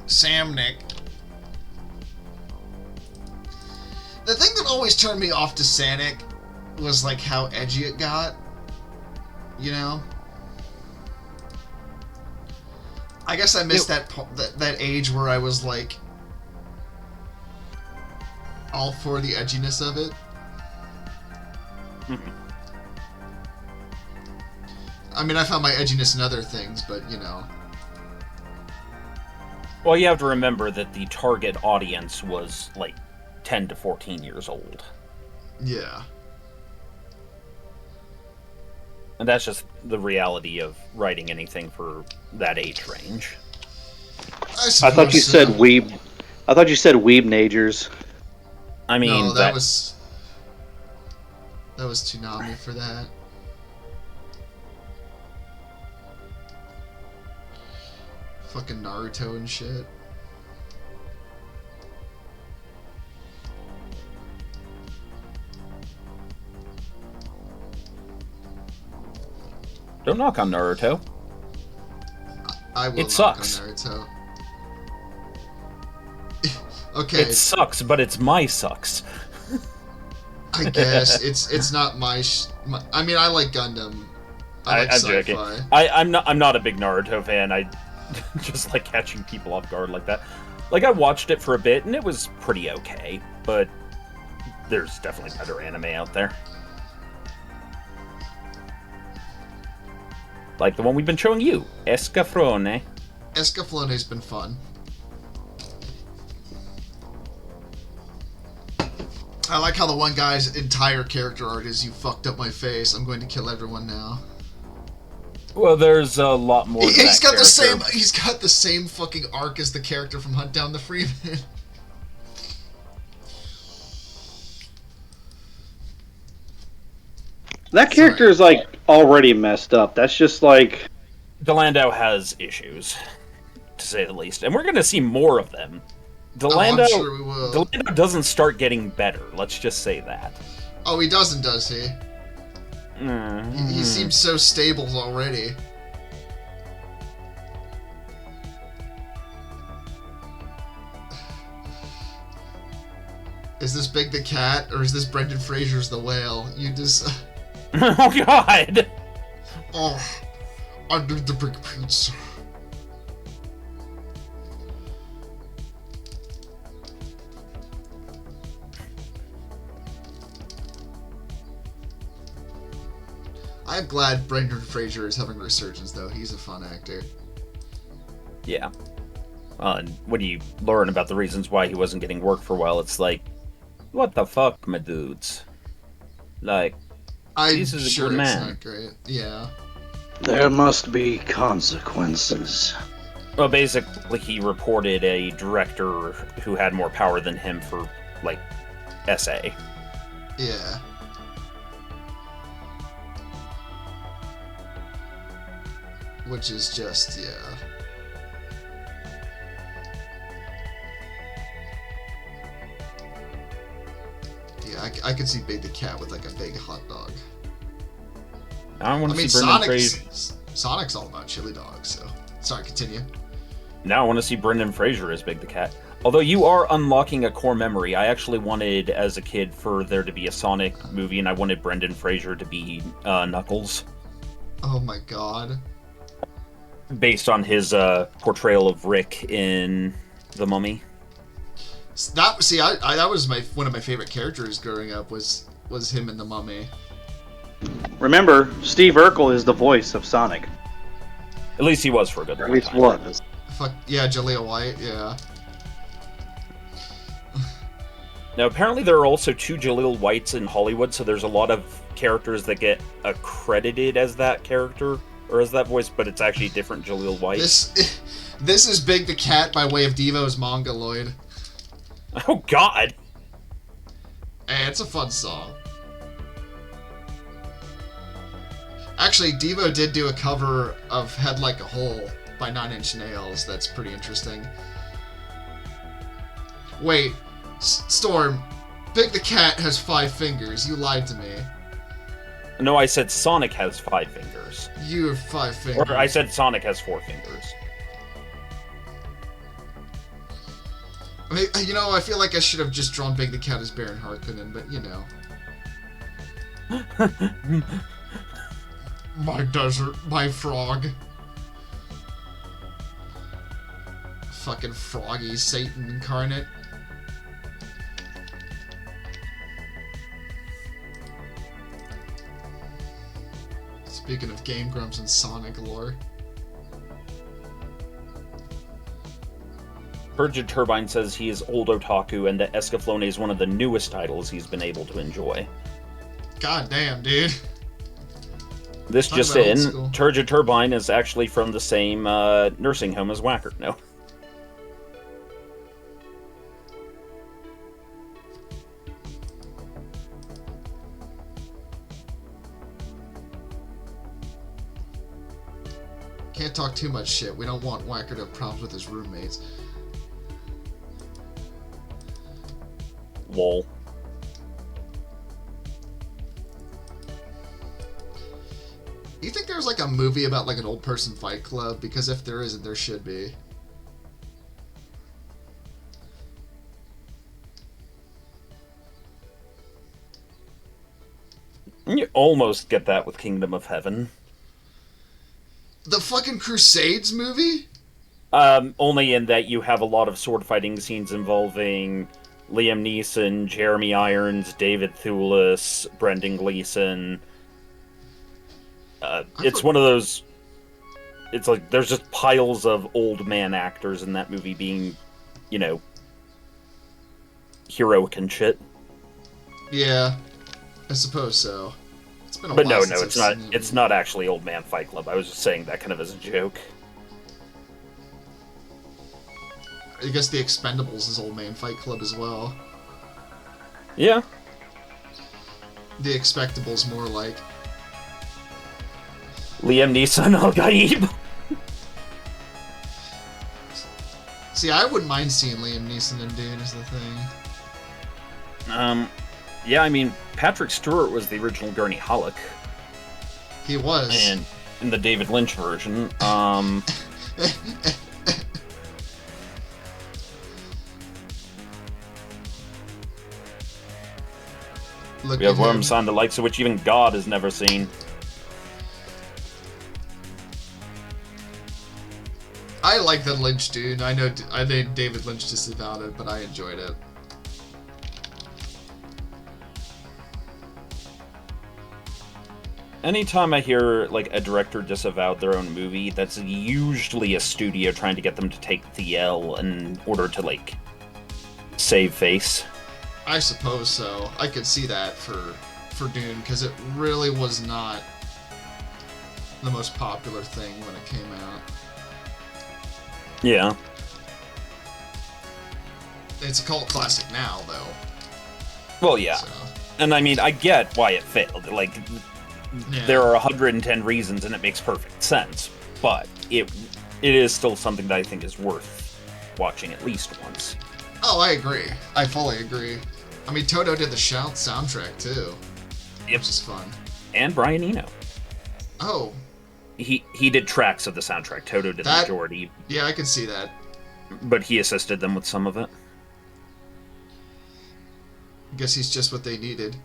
Samnick. The thing that always turned me off to Sanic was like how edgy it got. You know? I guess I missed that age where I was like all for the edginess of it. I mean, I found my edginess in other things, but you know. Well, you have to remember that the target audience was like 10 to 14 years old. Yeah. And that's just the reality of writing anything for that age range. I thought you said weeb. I thought you said weeb-nagers. I mean, no, that was Toonami for that. Fucking Naruto and shit. Don't knock on Naruto. I will It knock sucks. on Naruto. Okay. It sucks, but it's my sucks. I guess it's not my. I mean, I like Gundam. I like I'm sci-fi. joking. I'm not a big Naruto fan. I just like catching people off guard like that. Like, I watched it for a bit and it was pretty okay, but there's definitely better anime out there. Like the one we've been showing you, Escaflowne. Escaflowne's been fun. I like how the one guy's entire character art is "you fucked up my face. I'm going to kill everyone now." Well, there's a lot more. He's got the same. He's got the same fucking arc as the character from Hunt Down the Freeman. That character is like already messed up. That's just like Delando has issues, to say the least, and we're going to see more of them. I'm sure we will. Delando doesn't start getting better. Let's just say that. Oh, he doesn't, does he? He seems so stable already. Is this Big the Cat, or is this Brendan Fraser's the whale? You just... Oh, God! Oh, I need the big pizza. I'm glad Brendan Fraser is having a resurgence, though. He's a fun actor. Yeah. And when you learn about the reasons why he wasn't getting work for a while, it's like, what the fuck, my dudes? Like, He's is a sure good it's man. not great. Yeah. there must be consequences. Well, basically, he reported a director who had more power than him for, like, SA. Yeah. Which is just, yeah. Yeah, I could see Big the Cat with like a big hot dog. I want I to mean, see Brendan Fraser. Sonic's all about chili dogs, so. Sorry, continue. Now I want to see Brendan Fraser as Big the Cat. Although you are unlocking a core memory, I actually wanted, as a kid, for there to be a Sonic movie, and I wanted Brendan Fraser to be Knuckles. Oh my god. based on his portrayal of Rick in The Mummy. That was one of my favorite characters growing up was him in The Mummy. Remember, Steve Urkel is the voice of Sonic. At least he was for a good Or at long least time. was. Fuck yeah, Jaleel White, yeah. Now, apparently there are also 2 Jaleel Whites in Hollywood, so there's a lot of characters that get accredited as that character, or as that voice, but it's actually a different Jaleel White. This is Big the Cat by way of Devo's Mongoloid. Oh, God! Hey, it's a fun song. Actually, Devo did do a cover of Head Like a Hole by 9 Inch Nails. That's pretty interesting. Wait, Storm, Big the Cat has 5 fingers. You lied to me. No, I said Sonic has 5 fingers. You have 5 fingers. Or I said Sonic has 4 fingers. I mean, you know, I feel like I should have just drawn Big the Cat as Baron Harkonnen, but you know. My desert, my frog. Fucking froggy Satan incarnate. Speaking of Game Grumps and Sonic lore. Turgid Turbine says he is old otaku and that Escaflowne is one of the newest titles he's been able to enjoy. God damn, dude. This Talk just about old in, school. Turgid Turbine is actually from the same nursing home as Whacker. No. Can't talk too much shit. We don't want Whacker to have problems with his roommates. Lol. You think there's like a movie about like an old person fight club? Because if there isn't, there should be. You almost get that with Kingdom of Heaven. The fucking Crusades movie? Only in that you have a lot of sword fighting scenes involving Liam Neeson, Jeremy Irons, David Thewlis, Brendan Gleeson. It's one of those... It's like, there's just piles of old man actors in that movie being, you know, heroic and shit. Yeah, I suppose so. It's been a But while no, since I've it's not. seen it. It's not actually Old Man Fight Club. I was just saying that kind of as a joke. I guess The Expendables is Old Man Fight Club as well. Yeah. The Expectables more like. Liam Neeson, Al Gaib. See, I wouldn't mind seeing Liam Neeson in Dune is the thing. Yeah, I mean, Patrick Stewart was the original Gurney Halleck, He was. and in the David Lynch version, Look we have at him. worms on the likes of which even God has never seen. I like the Lynch Dune. I think David Lynch disavowed it, but I enjoyed it. Anytime I hear, like, a director disavowed their own movie, that's usually a studio trying to get them to take the L in order to, like, save face. I suppose so. I could see that for Dune, because it really was not the most popular thing when it came out. Yeah. It's a cult classic now, though. Well, yeah. So, And I mean, I get why it failed. Like, yeah. there are 110 reasons and it makes perfect sense. But it is still something that I think is worth watching at least once. Oh, I agree. I fully agree. I mean, Toto did the Shout soundtrack, too. Yep. Which is fun. And Brian Eno. Oh, He did tracks of the soundtrack. Toto did the That- majority, yeah, I can see that. but he assisted them with some of it. I guess he's just what they needed.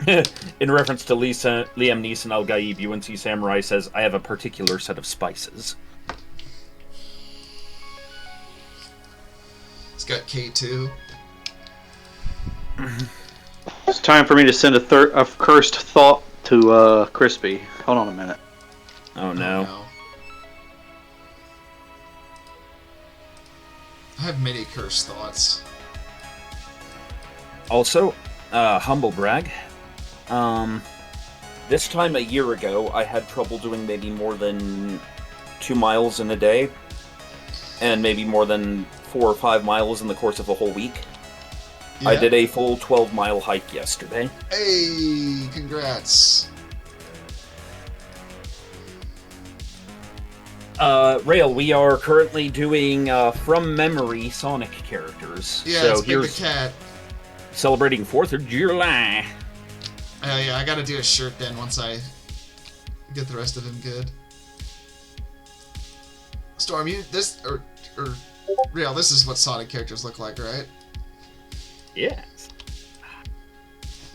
In reference to Liam Neeson, Al Gaib, UNC Samurai says, I have a particular set of spices. It's got K2. It's time for me to send a cursed thought to Krispy. Hold on a minute. Oh no. I have many cursed thoughts. Also, humble brag. This time a year ago, I had trouble doing maybe more than 2 miles in a day, and maybe more than 4 or 5 miles in the course of a whole week. Yeah. I did a full 12-mile hike yesterday. Hey, congrats. Rail, we are currently doing from memory Sonic characters. Yeah, so it's Big here's the Cat. celebrating 4th of July. Yeah, I gotta do a shirt then once I get the rest of him good. Storm, you this or Real, this is what Sonic characters look like, right? Yes.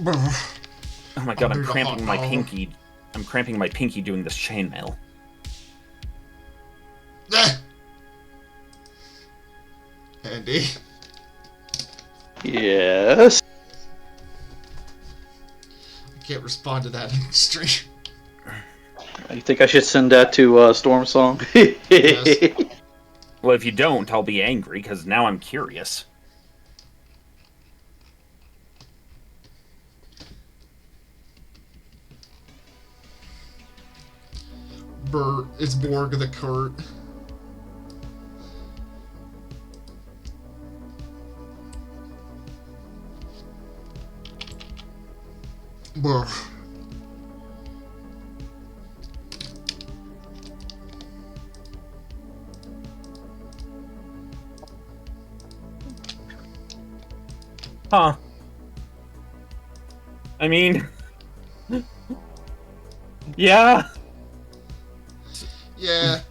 Oh my god, I'm cramping my pinky. I'm cramping my pinky doing this chainmail. Andy. Yes. I can't respond to that in stream. You think I should send that to Storm Song? Yes. Well, if you don't, I'll be angry, because now I'm curious. It's Borg the Kurt. Brr. Huh. I mean... yeah. Yeah.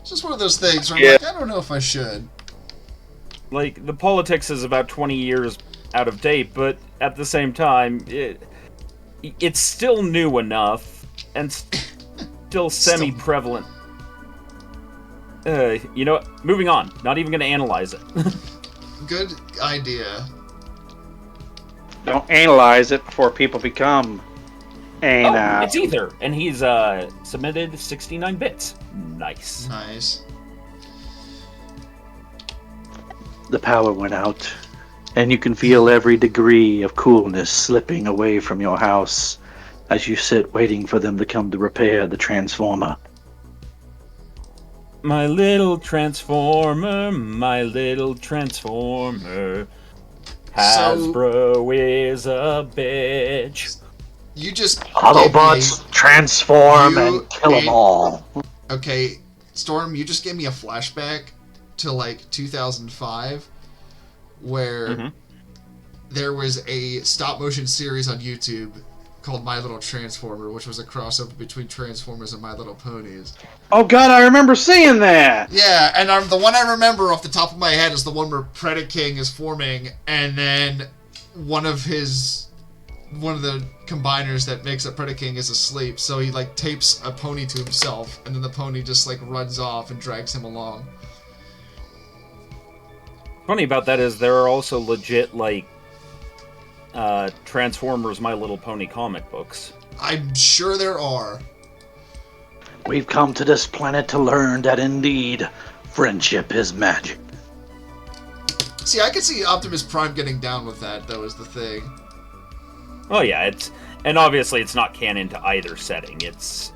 It's just one of those things where I'm like, I don't know if I should. Like, the politics is about 20 years out of date, but at the same time, it's still new enough and still semi-prevalent. You know what? Moving on. Not even going to analyze it. Good idea. Don't analyze it before people become it's Ether, and he's submitted 69 bits. Nice. Nice. The power went out, and you can feel every degree of coolness slipping away from your house as you sit waiting for them to come to repair the transformer. My little transformer, my little transformer. Hasbro is a bitch. You just Autobots transform and kill them all. Okay, Storm, you just gave me a flashback to like 2005 where there was a stop motion series on YouTube called My Little Transformer, which was a crossover between Transformers and My Little Ponies. Oh god, I remember seeing that! Yeah, and the one I remember off the top of my head is the one where Predaking is forming, and then one of the combiners that makes up Predaking is asleep, so he like tapes a pony to himself, and then the pony just like runs off and drags him along. Funny about that is there are also legit like Transformers My Little Pony comic books. I'm sure there are. We've come to this planet to learn that indeed friendship is magic. See, I could see Optimus Prime getting down with that, though, is the thing. Oh yeah, and obviously it's not canon to either setting. It's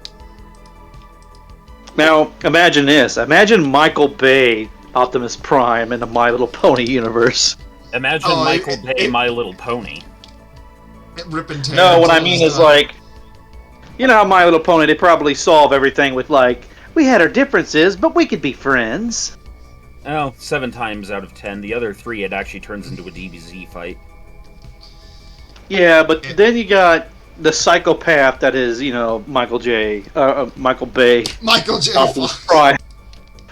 now imagine this. Imagine Michael Bay, Optimus Prime in the My Little Pony universe. Imagine Michael Bay, My Little Pony. Ripping tails. No, what I mean is like, you know how My Little Pony, they probably solve everything with like, we had our differences, but we could be friends. Oh, 7 times out of 10. The other 3, it actually turns into a DBZ fight. Yeah, but then you got the psychopath that is, you know, Michael Bay. Michael J. Prime.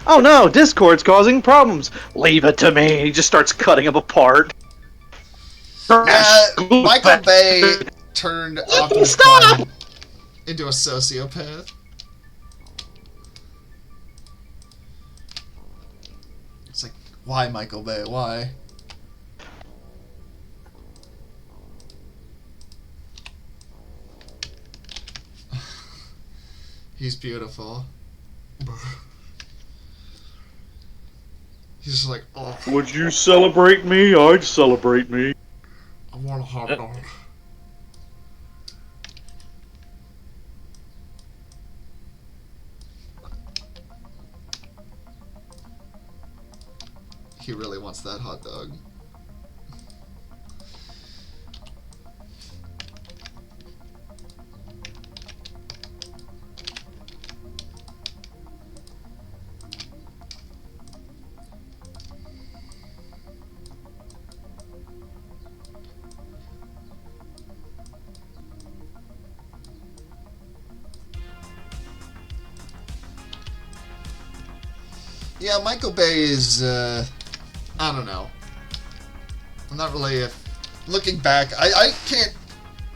Oh no, Discord's causing problems. Leave it to me. He just starts cutting him apart. Yeah, Michael Bay turned Optimus Prime into a sociopath. It's like, why, Michael Bay? Why? He's beautiful. He's just like, oh, Would you celebrate me? I'd celebrate me. I want a hot dog. He really wants that hot dog. Yeah, Michael Bay is, I don't know. I'm not really, looking back, I can't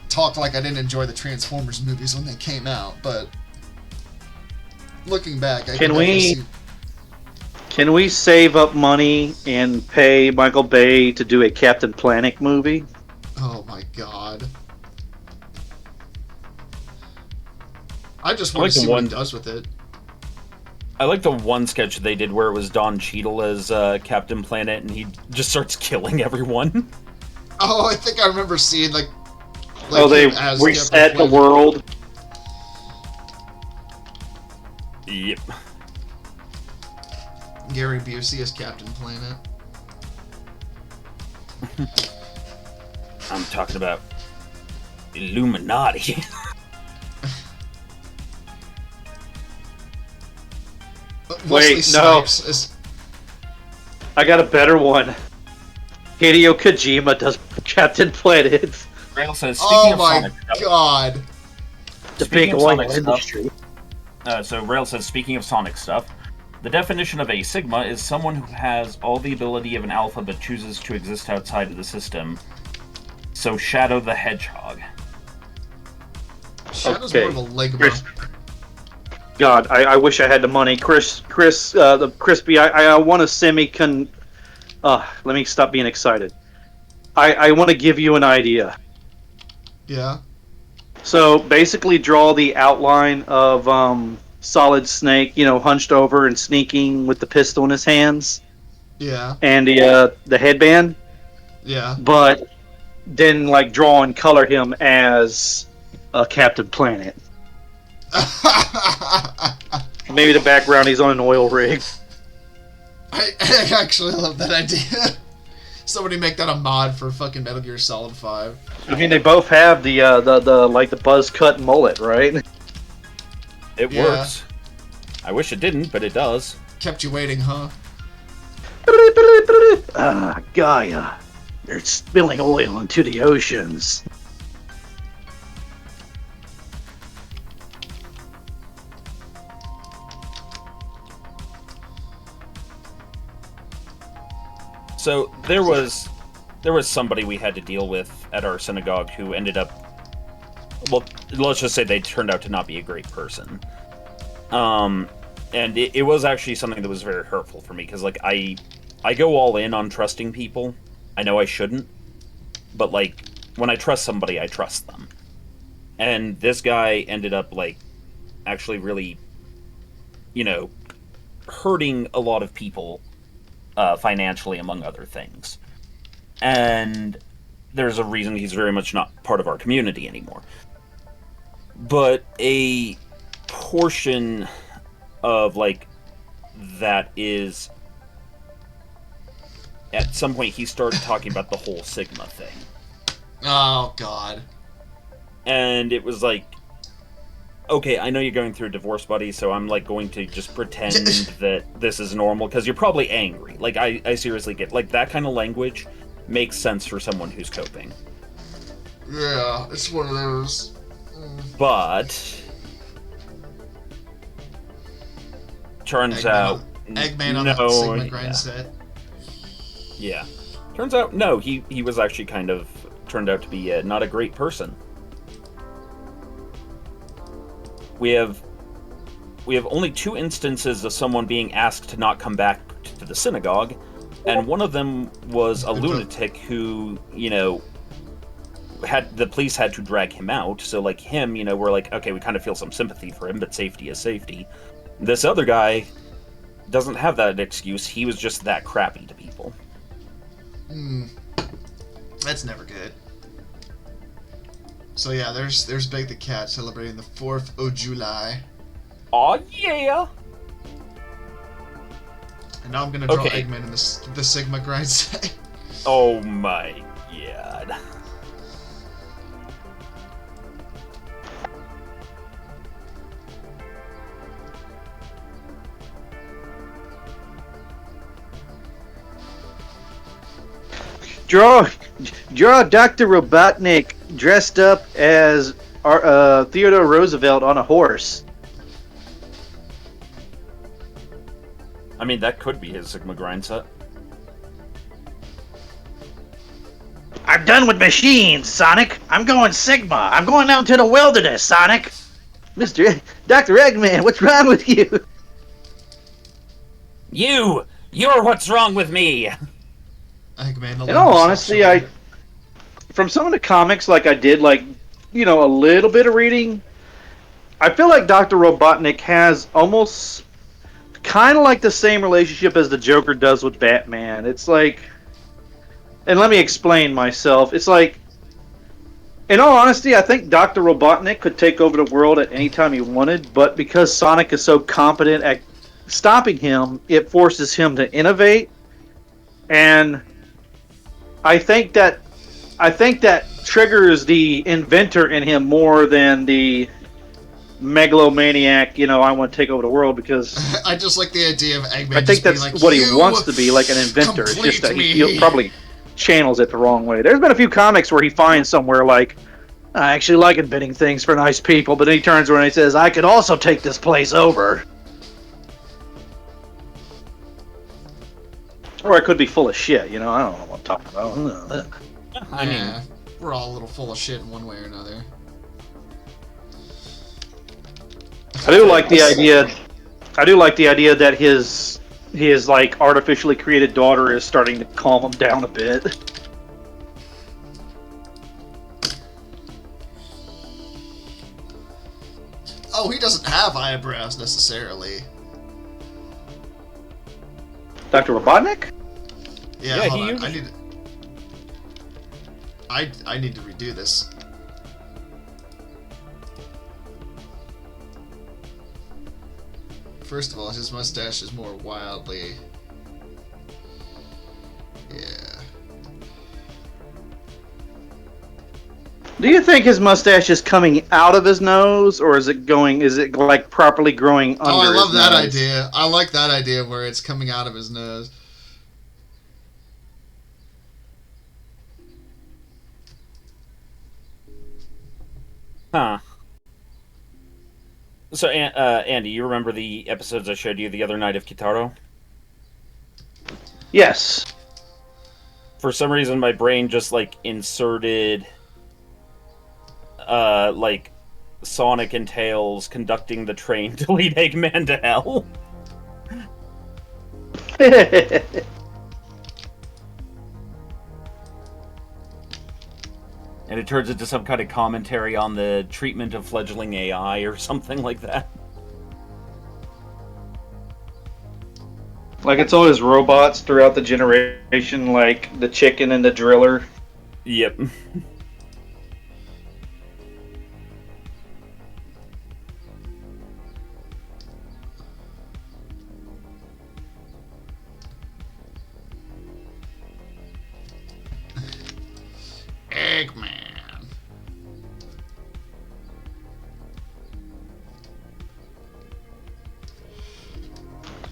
talk like I didn't enjoy the Transformers movies when they came out, but looking back, I Can we save up money and pay Michael Bay to do a Captain Planet movie? Oh my god. I just want to see what he does with it. I like the one sketch they did where it was Don Cheadle as Captain Planet, and he just starts killing everyone. Oh, I think I remember seeing like they reset the world. Yep. Gary Busey as Captain Planet. I'm talking about Illuminati. Wait, no. I got a better one. Hideo Kojima does Captain Planet. Rail says, speaking of Sonic god. The big oil industry. So Rail says, speaking of Sonic stuff, the definition of a Sigma is someone who has all the ability of an Alpha but chooses to exist outside of the system. So Shadow the Hedgehog. Shadow's more of a Ligma. God, I wish I had the money. The Crispy, I want to let me stop being excited. I want to give you an idea. Yeah. So basically draw the outline of Solid Snake, hunched over and sneaking with the pistol in his hands. Yeah. And the headband. Yeah. But then draw and color him as Captain Planet. Maybe the background he's on an oil rig. I actually love that idea. Somebody make that a mod for fucking Metal Gear Solid 5. I mean, they both have the buzz cut mullet, right? It works. I wish it didn't, but it does. Kept you waiting, huh? Gaia, they're spilling oil into the oceans. So there was somebody we had to deal with at our synagogue who ended up, well, let's just say they turned out to not be a great person. And it was actually something that was very hurtful for me, because I go all in on trusting people. I know I shouldn't, but when I trust somebody, I trust them. And this guy ended up actually really, hurting a lot of people. Financially, among other things. And there's a reason he's very much not part of our community anymore. But a portion of, that is... At some point, he started talking about the whole Sigma thing. Oh, God. And it was okay, I know you're going through a divorce, buddy, so I'm going to just pretend that this is normal, because you're probably angry. I seriously get that kind of language makes sense for someone who's coping. Yeah, it's one of those. But turns out Eggman on the Sigma grind set. Yeah. Turns out no, he was actually kind of turned out to be not a great person. We have only 2 instances of someone being asked to not come back to the synagogue, and one of them was a lunatic who, the police had to drag him out. So, like, him, we're like, okay, we kind of feel some sympathy for him, but safety is safety. This other guy doesn't have that excuse. He was just that crappy to people. That's never good. So yeah, there's Big the Cat celebrating the 4th of July. Aw, yeah! And now I'm gonna draw Okay. Eggman in the Sigma grind set. Oh my god. Draw Dr. Robotnik dressed up as Theodore Roosevelt on a horse. I mean, that could be his Sigma grind set. I'm done with machines, Sonic. I'm going Sigma. I'm going out to the wilderness, Sonic. Dr. Eggman, what's wrong with you? You're what's wrong with me! Eggman, In all honesty, from some of the comics, like I did, a little bit of reading, I feel like Dr. Robotnik has almost kind of like the same relationship as the Joker does with Batman. It's like, and let me explain myself. It's like, in all honesty, I think Dr. Robotnik could take over the world at any time he wanted, but because Sonic is so competent at stopping him, it forces him to innovate, and I think that triggers the inventor in him more than the megalomaniac, I want to take over the world, because I just like the idea of Eggman. I think just being that's like, what he "You wants to be, like an inventor. It's just that complete he me." probably channels it the wrong way. There's been a few comics where he finds somewhere like, I actually like inventing things for nice people, but then he turns around and he says, I could also take this place over. Or I could be full of shit, I don't know what I'm talking about. I mean, Yeah, we're all a little full of shit in one way or another. I do like the idea that his like artificially created daughter is starting to calm him down a bit. Oh, he doesn't have eyebrows necessarily. Dr. Robotnik? Yeah, Yeah, hold he on. usually- I need to redo this. First of all, his mustache is more wildly. Yeah. Do you think his mustache is coming out of his nose, or is it like properly growing under Oh, I love his that nose? idea. I like that idea where it's coming out of his nose. huh. So, Andy, you remember the episodes I showed you the other night of Kitaro? Yes. For some reason, my brain just, inserted, Sonic and Tails conducting the train to lead Eggman to hell. And it turns into some kind of commentary on the treatment of fledgling AI or something like that. Like it's always robots throughout the generation, like the chicken and the driller. Yep. Eggman.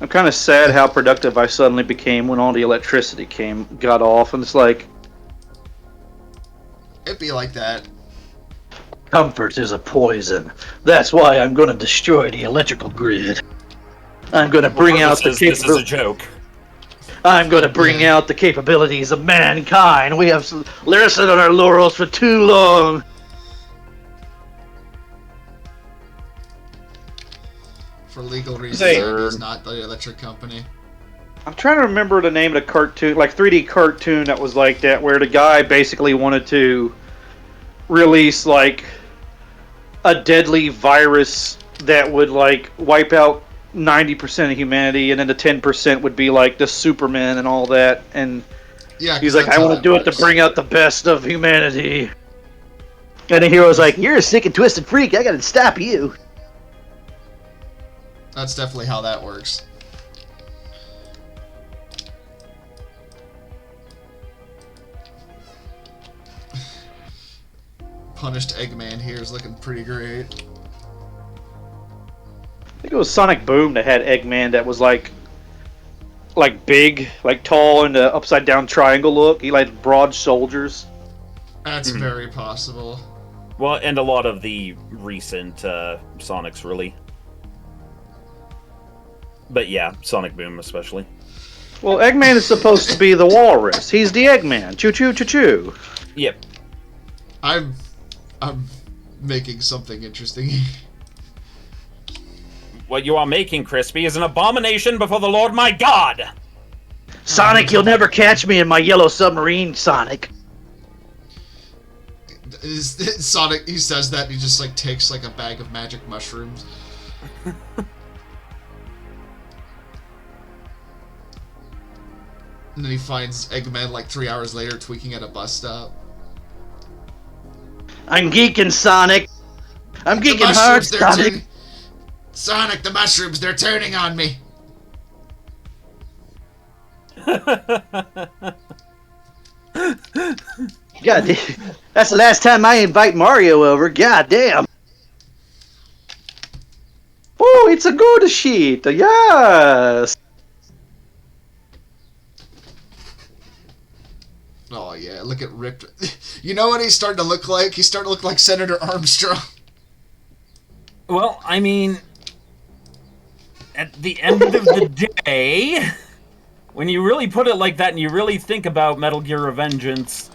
I'm kind of sad how productive I suddenly became when all the electricity got off, and it's like, It'd be like that. comfort is a poison. That's why I'm going to destroy the electrical grid. I'm going to bring out the This is a capability. joke. I'm going to bring out the capabilities of mankind. We have rested on our laurels for too long. For legal reasons, Say- it's not the electric company. I'm trying to remember the name of the cartoon, like 3D cartoon that was like that, where the guy basically wanted to release like a deadly virus that would like wipe out 90% of humanity, and then the 10% would be like the Superman and all that. And Yeah, he's like, I want to do it to bring out the best of humanity. And the hero's like, you're a sick and twisted freak. I gotta stop you. That's definitely how that works. Punished Eggman here is looking pretty great. I think it was Sonic Boom that had Eggman that was like big, like tall, and the upside down triangle look. He like broad shoulders. That's very possible. Well, and a lot of the recent Sonics, really. But yeah, Sonic Boom especially. Well, Eggman is supposed to be the walrus. He's the Eggman. Choo choo choo choo. Yep. I'm making something interesting. What you are making, Krispy, is an abomination before the Lord my God! Sonic, you'll never catch me in my yellow submarine, Sonic. Sonic, he says that and he just like takes like a bag of magic mushrooms. And then he finds Eggman like 3 hours later tweaking at a bus stop. I'm geeking, Sonic. I'm The geeking hard, mushrooms, they're Sonic. Sonic, the mushrooms, they're turning on me. God damn. That's the last time I invite Mario over. God damn. Oh, it's a good sheet. Yes. Oh yeah, look at ripped. You know what he's starting to look like? He's starting to look like Senator Armstrong. Well, I mean, at the end of the day, when you really put it like that and you really think about Metal Gear Revengeance,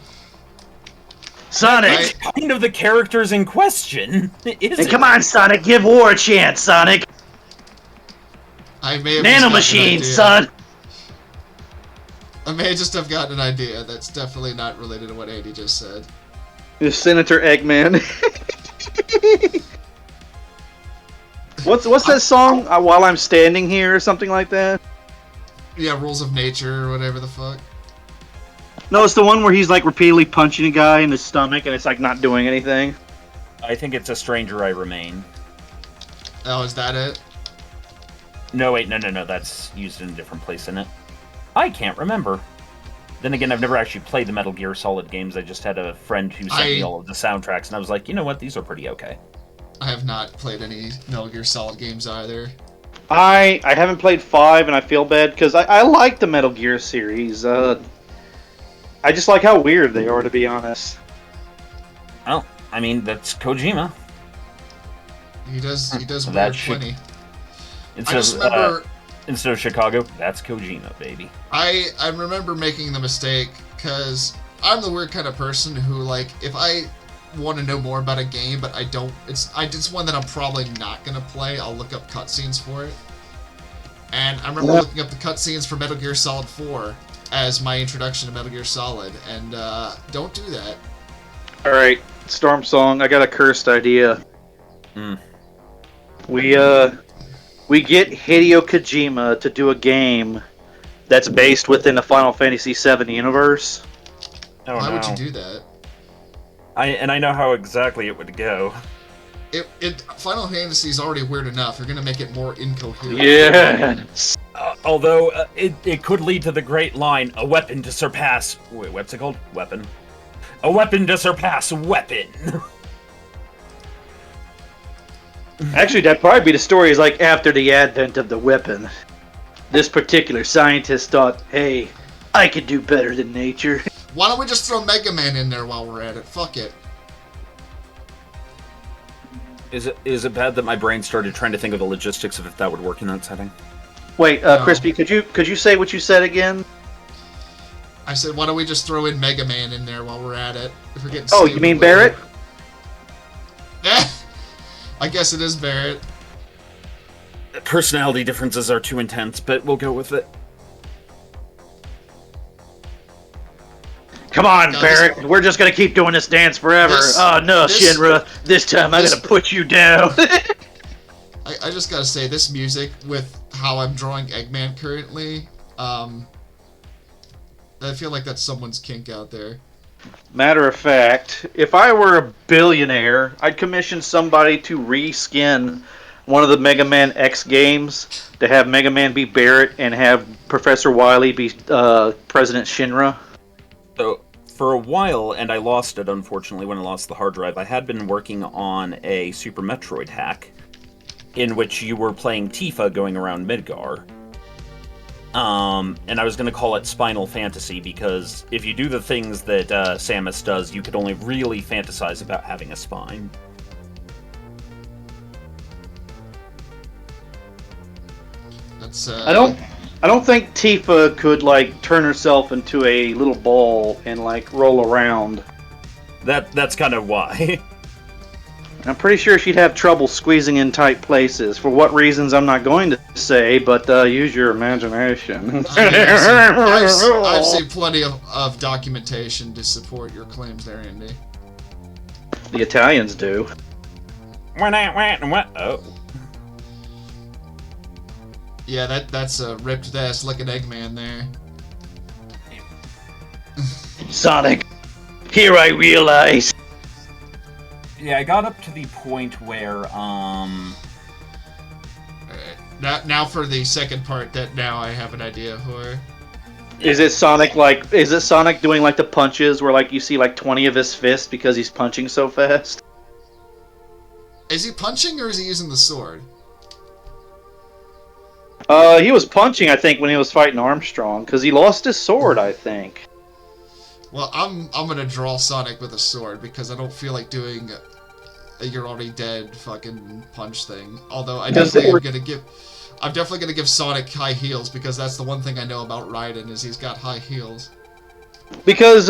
Sonic. it's kind of the characters in question, isn't Hey, come on, Sonic. Give war a chance, Sonic. I may have just gotten an Nanomachine, idea. son. I may just have gotten an idea that's definitely not related to what Andy just said. It's Senator Eggman. What's that song? While I'm Standing Here or something like that? Yeah, rules of nature or whatever the fuck. No, it's the one where he's like repeatedly punching a guy in the stomach and it's like not doing anything. I think it's A Stranger I Remain. Oh, is that it? No, wait, no, that's used in a different place in it. I can't remember. Then again, I've never actually played the Metal Gear Solid games. I just had a friend who sent me all of the soundtracks, and I was like, you know what, these are pretty okay. I have not played any Metal Gear Solid games either. I haven't played 5 and I feel bad because I like the Metal Gear series. I just like how weird they are, to be honest. Well, I mean, that's Kojima. He does That weird should- plenty. I Instead just of, remember instead of Chicago, that's Kojima, baby. I remember making the mistake because I'm the weird kind of person who, like, if I want to know more about a game but I don't, it's one that I'm probably not gonna play, I'll look up cutscenes for it. And I remember looking up the cutscenes for Metal Gear Solid 4 as my introduction to Metal Gear Solid, and don't do that. All right, Storm Song. I got a cursed idea. We get Hideo Kojima to do a game that's based within the Final Fantasy VII universe. Oh, Why no. would you do that? I know how exactly it would go. Final Fantasy is already weird enough. You're gonna make it more incoherent. Yeah. Although, it could lead to the great line, a weapon to surpass... Wait, what's it called? Weapon. A weapon to surpass weapon. Actually, that'd probably be the story is like after the advent of the weapon. This particular scientist thought, hey, I could do better than nature. Why don't we just throw Mega Man in there while we're at it? Fuck it. Is it bad that my brain started trying to think of the logistics of if that would work in that setting? Wait, Crispy, could you say what you said again? I said, why don't we just throw in Mega Man in there while we're at it? If we're getting Oh, you mean Barrett? I guess it is Barrett. Personality differences are too intense, but we'll go with it. Come on, No, Barrett. We're just gonna keep doing this dance forever. Oh no, Shinra. This time I'm gonna put you down. I just gotta say, this music with how I'm drawing Eggman currently, I feel like that's someone's kink out there. Matter of fact, if I were a billionaire, I'd commission somebody to reskin one of the Mega Man X games to have Mega Man be Barrett and have Professor Wily be President Shinra. So, for a while, and I lost it, unfortunately, when I lost the hard drive, I had been working on a Super Metroid hack in which you were playing Tifa going around Midgar. And I was going to call it Spinal Fantasy, because if you do the things that Samus does, you could only really fantasize about having a spine. That's I don't think Tifa could like turn herself into a little ball and like roll around. That's kind of why. I'm pretty sure she'd have trouble squeezing in tight places. For what reasons, I'm not going to say, but use your imagination. I've seen plenty of documentation to support your claims there, Andy. The Italians do. Oh. Yeah, that's a ripped ass looking Eggman there. Sonic, here I realize. Yeah, I got up to the point where, Alright. Now for the second part that now I have an idea for. Is it Sonic doing like the punches where like you see like 20 of his fists because he's punching so fast? Is he punching or is he using the sword? He was punching, I think, when he was fighting Armstrong, because he lost his sword, I think. Well, I'm gonna draw Sonic with a sword because I don't feel like doing a you're already dead fucking punch thing. Although I'm definitely gonna give Sonic high heels because that's the one thing I know about Raiden is he's got high heels. Because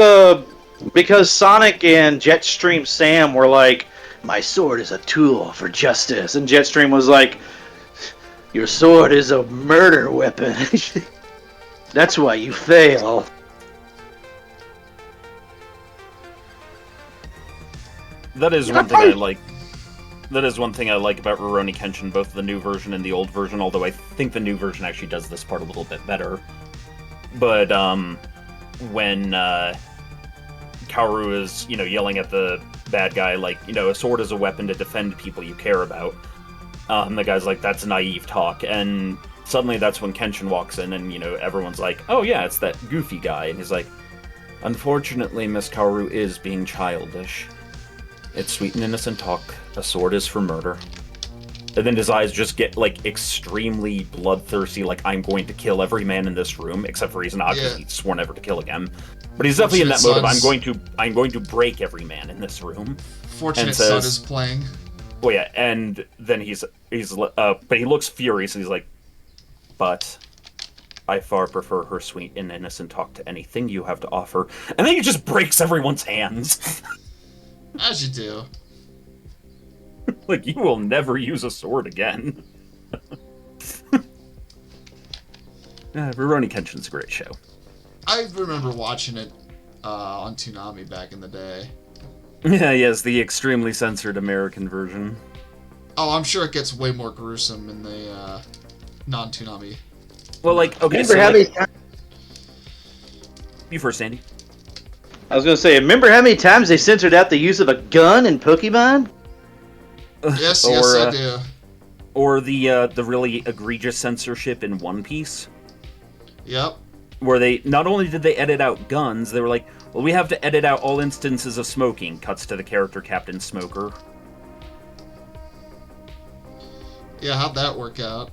Sonic and Jetstream Sam were like, my sword is a tool for justice, and Jetstream was like, your sword is a murder weapon. That's why you fail. That is one thing I like. That is one thing I like about Rurouni Kenshin, both the new version and the old version, although I think the new version actually does this part a little bit better. But, when, Kaoru is, yelling at the bad guy, like, a sword is a weapon to defend people you care about, the guy's like, that's naive talk, and suddenly that's when Kenshin walks in, and, everyone's like, oh yeah, it's that goofy guy, and he's like, unfortunately, Miss Kaoru is being childish. It's sweet and innocent talk. A sword is for murder. And then his eyes just get, like, extremely bloodthirsty, like, I'm going to kill every man in this room, except for Izanagi, because he's sworn never to kill again. But he's definitely in that mode of, I'm going to break every man in this room. Fortunate Son is playing. Oh yeah, and then but he looks furious, and he's like, but I far prefer her sweet and innocent talk to anything you have to offer. And then he just breaks everyone's hands. As you do. Like, you will never use a sword again. Rurouni Kenshin's a great show. I remember watching it on Toonami back in the day. Yeah, yes, the extremely censored American version. Oh, I'm sure it gets way more gruesome in the non-Toonami. Well, like, okay, remember so... how Like, many you first, Andy. I was going to say, remember how many times they censored out the use of a gun in Pokemon? Yes, yes, I do. Or the really egregious censorship in One Piece. Yep. Where they, not only did they edit out guns, they were like, well, we have to edit out all instances of smoking. Cuts to the character Captain Smoker. Yeah, how'd that work out?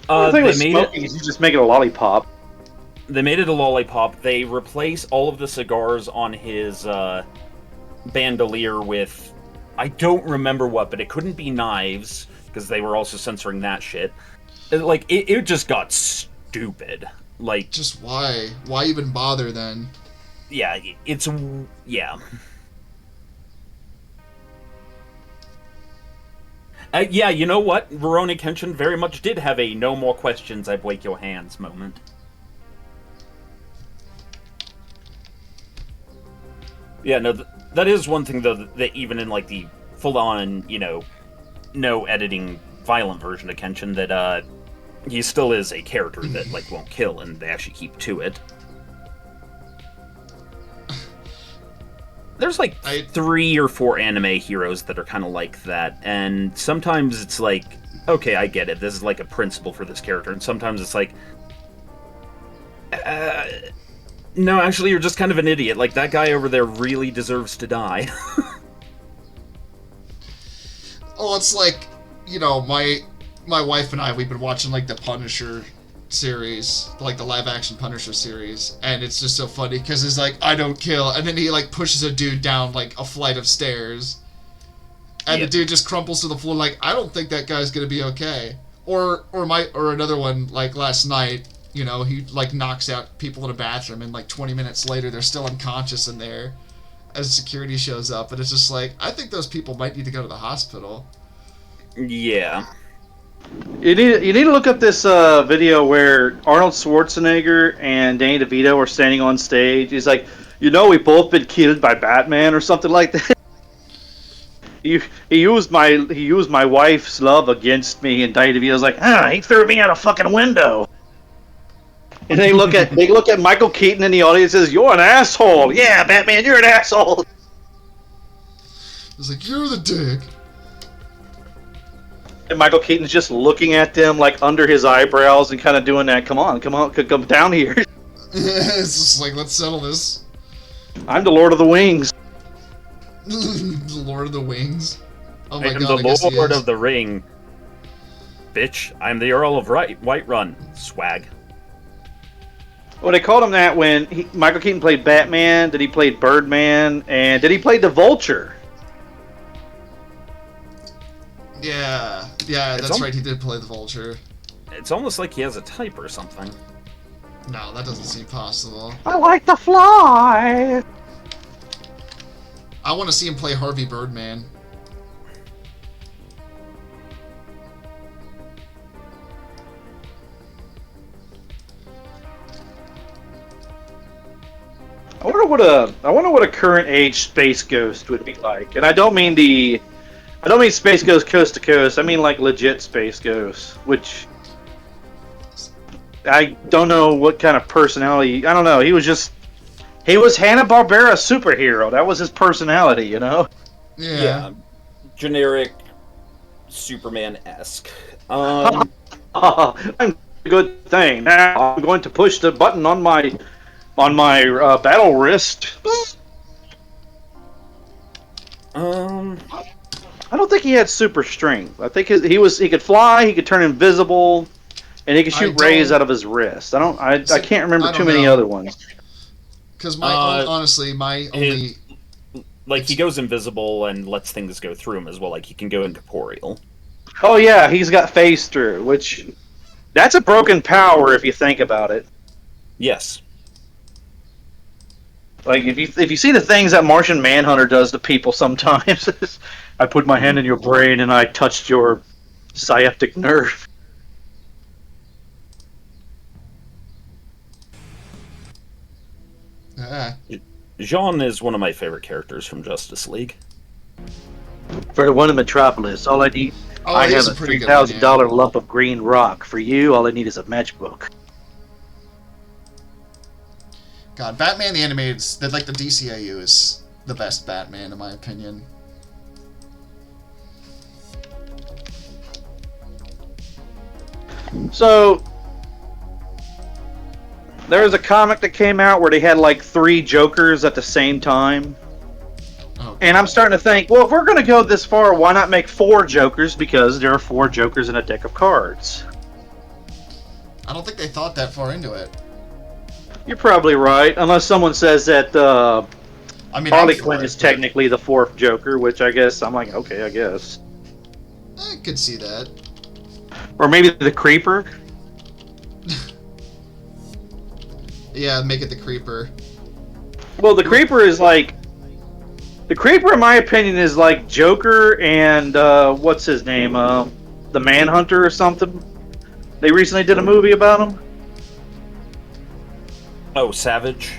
The thing with smoking is you just make it a lollipop. They made it a lollipop. They replace all of the cigars on his bandolier with, I don't remember what, but it couldn't be knives, because they were also censoring that shit. It just got stupid. Like, Just why? Why even bother then? yeah, it's yeah. Yeah, you know what? Verona Kenshin very much did have a "no more questions, I break your hands" moment. Yeah, no, that is one thing though that even in like the full-on, no editing, violent version of Kenshin, that he still is a character that like won't kill, and they actually keep to it. There's like 3 or 4 anime heroes that are kind of like that, and sometimes it's like, okay, I get it. This is like a principle for this character, and sometimes it's like, no, actually, you're just kind of an idiot. Like, that guy over there really deserves to die. Oh, it's like, my wife and I, we've been watching like the Punisher series, like the live action Punisher series, and it's just so funny because it's like, I don't kill, and then he like pushes a dude down like a flight of stairs, and the dude just crumples to the floor. Like, I don't think that guy's gonna be okay. Or another one like last night, he like knocks out people in a bathroom, and like 20 minutes later they're still unconscious in there as security shows up, and it's just like, I think those people might need to go to the hospital. Yeah. You need to look up this video where Arnold Schwarzenegger and Danny DeVito are standing on stage. He's like, we both been killed by Batman or something like that. He used my wife's love against me, and Danny DeVito's like, he threw me out a fucking window. And they look at Michael Keaton in the audience and says, "You're an asshole." Yeah, Batman, you're an asshole. It's like, you're the dick. And Michael Keaton's just looking at them like under his eyebrows and kind of doing that. Come on, come down here. It's just like, let's settle this. I'm the Lord of the Wings. The Lord of the Wings. Oh my I am god, the Lord of the Ring. Bitch, I'm the Earl of Whiterun. Swag. Well, they called him that when Michael Keaton played Batman, then he played Birdman, and then he played the Vulture. Yeah, that's right, he did play the Vulture. It's almost like he has a type or something. No, that doesn't seem possible. I like to fly. I want to see him play Harvey Birdman. I wonder what a current age Space Ghost would be like. And I don't mean Space Ghost Coast to Coast. I mean like legit Space Ghost, which I don't know what kind of personality. I don't know. He was Hanna-Barbera superhero. That was his personality, Yeah. Generic Superman-esque. I'm a good thing. Now I'm going to push the button on my battle wrist. I don't think he had super strength. I think he could fly, he could turn invisible, and he could shoot rays out of his wrist. I can't remember too many other ones. Because honestly, my only... Like, he goes invisible and lets things go through him as well. Like, he can go incorporeal. Oh yeah, he's got phase through, which... That's a broken power if you think about it. Yes. Like, if you see the things that Martian Manhunter does to people sometimes, I put my hand in your brain and I touched your sciatic nerve. Jean is one of my favorite characters from Justice League. For the one in Metropolis, all I need... I have a $3,000 lump of green rock. For you, all I need is a matchbook. God, Batman the Animated, like the DCAU is the best Batman in my opinion. So, there was a comic that came out where they had like 3 Jokers at the same time. Oh, and I'm starting to think, well, if we're going to go this far, why not make 4 Jokers? Because there are 4 Jokers in a deck of cards. I don't think they thought that far into it. You're probably right, unless someone says that Harley Quinn is technically the 4th Joker, which I guess I'm like, okay, I guess. I could see that. Or maybe the Creeper. Yeah, make it the Creeper. Well, the Creeper is like... The Creeper, in my opinion, is like Joker and, what's his name? The Manhunter or something. They recently did a movie about him. Oh, Savage.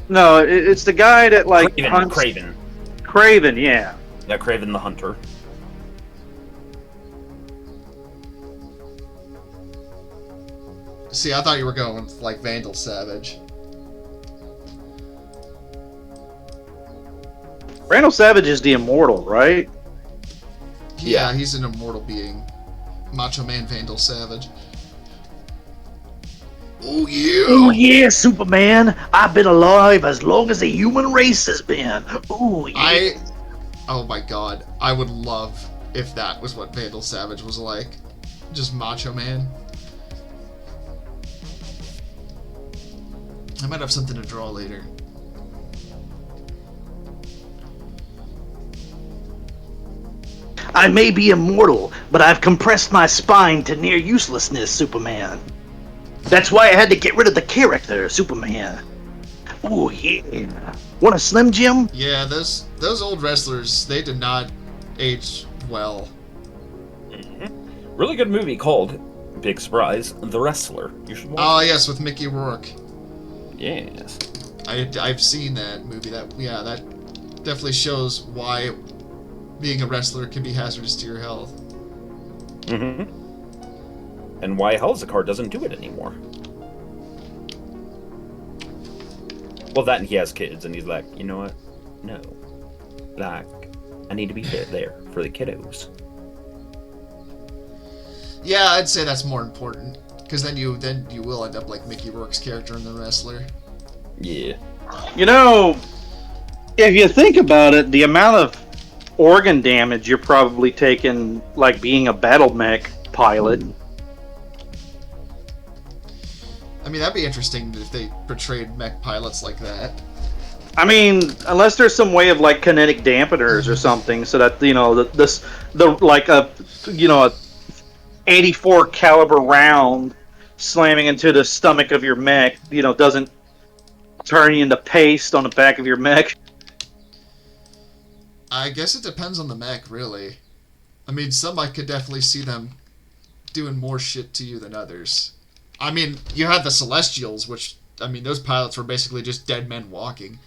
No, it's the guy that, like, Craven. hunts... Craven. Craven, yeah. Yeah, Craven the Hunter. See, I thought you were going with, like, Vandal Savage. Randall Savage is the Immortal, right? Yeah, he's an immortal being. Macho Man Vandal Savage. Oh, yeah! Oh yeah, Superman! I've been alive as long as the human race has been. Oh yeah! Oh my god, I would love if that was what Vandal Savage was like. Just Macho Man. I might have something to draw later. I may be immortal, but I've compressed my spine to near uselessness, Superman. That's why I had to get rid of the character, Superman. Oh yeah. Want a Slim Jim? Yeah, those old wrestlers, they did not age well. Really good movie called, big surprise, The Wrestler. You should watch Oh yes, with Mickey Rourke. it. Yes. I've seen that movie. That definitely shows why being a wrestler can be hazardous to your health. Mm-hmm. And why Hell's-a-Car doesn't do it anymore. Well, that and he has kids, and he's like, you know what? No. Like, I need to be there for the kiddos. Yeah, I'd say that's more important, because then you will end up like Mickey Rourke's character in The Wrestler. Yeah. You know, if you think about it, the amount of organ damage you're probably taking, like being a battle mech pilot. I mean, that'd be interesting if they portrayed mech pilots like that. I mean, unless there's some way of like kinetic dampeners or something, so that a 84 caliber round slamming into the stomach of your mech, doesn't turn you into paste on the back of your mech. I guess it depends on the mech, really. I mean, some I could definitely see them doing more shit to you than others. I mean, you had the Celestials, which, I mean, those pilots were basically just dead men walking.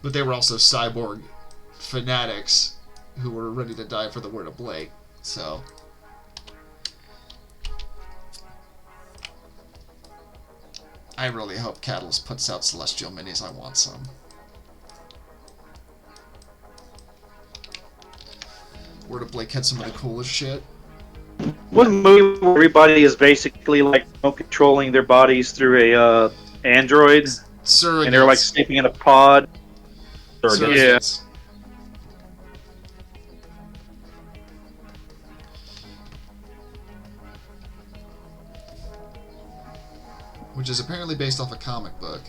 But they were also cyborg fanatics who were ready to die for the word of Blake, so... I really hope Catalyst puts out Celestial Minis. I want some. Word of Blake had some of the coolest shit. What movie where everybody is basically like controlling their bodies through a android, Surrogates. and they're like sleeping in a pod? Surrogates. Which is apparently based off a comic book.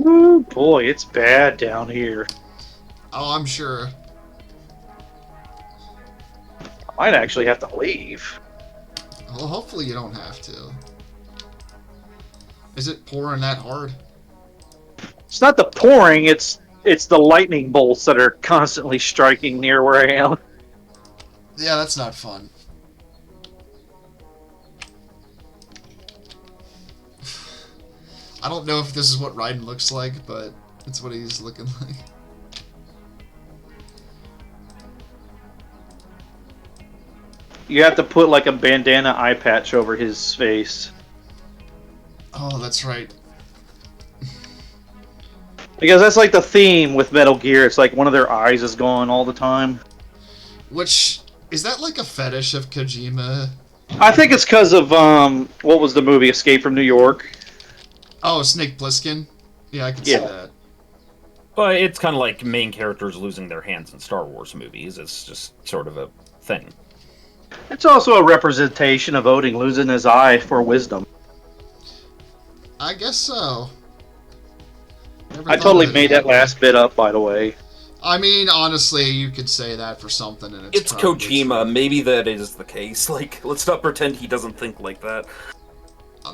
Ooh, boy, it's bad down here. Oh, I'm sure. I might actually have to leave. Well, hopefully you don't have to. Is it pouring that hard? It's not the pouring, it's the lightning bolts that are constantly striking near where I am. Yeah, that's not fun. I don't know if this is what Raiden looks like, but it's what he's looking like. You have to put like a bandana eye patch over his face. Oh, that's right. Because that's like the theme with Metal Gear. It's like one of their eyes is gone all the time. Which, is that like a fetish of Kojima? I think it's because of, what was the movie, Escape from New York? Oh, Snake Plissken? Yeah, I can see that. But it's kind of like main characters losing their hands in Star Wars movies. It's just sort of a thing. It's also a representation of Odin losing his eye for wisdom. I guess so. I totally made that last bit up, by the way. I mean, honestly, you could say that for something, and It's probably Kojima. true. Maybe that is the case. Like, let's not pretend he doesn't think like that.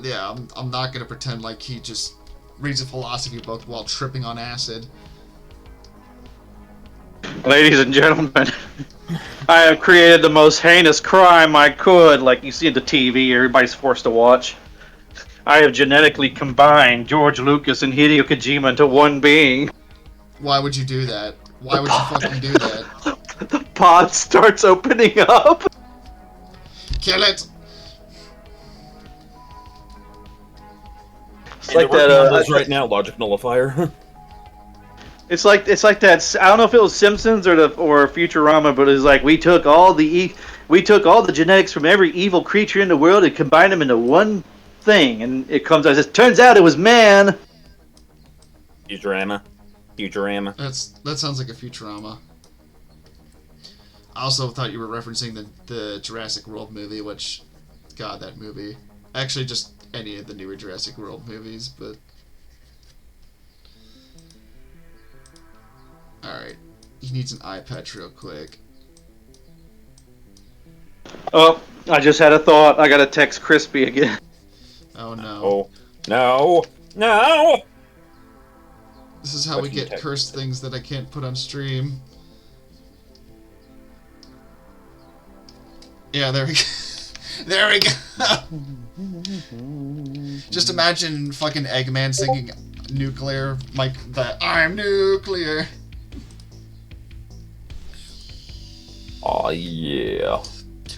Yeah, I'm not gonna pretend like he just reads a philosophy book while tripping on acid. Ladies and gentlemen, I have created the most heinous crime I could, like you see in the TV everybody's forced to watch. I have genetically combined George Lucas and Hideo Kojima into one being. Why would you do that? Why would you fucking do that? The pod starts opening up. Kill it! It's like that. Those right now, logic nullifier. It's like that. I don't know if it was Simpsons or Futurama, but it's like we took all the genetics from every evil creature in the world and combined them into one thing, and it comes out. It turns out it was man. Futurama. That sounds like a Futurama. I also thought you were referencing the Jurassic World movie, which, God, that movie. Actually, just any of the newer Jurassic World movies, but. Alright. He needs an eye patch real quick. Oh, I just had a thought. I gotta text Krispy again. Oh no. Oh, no! No! This is how What we can you get text? cursed things that I can't put on stream. Yeah, there we go. There we go. Just imagine fucking Eggman singing nuclear, like the I'm nuclear. Oh yeah.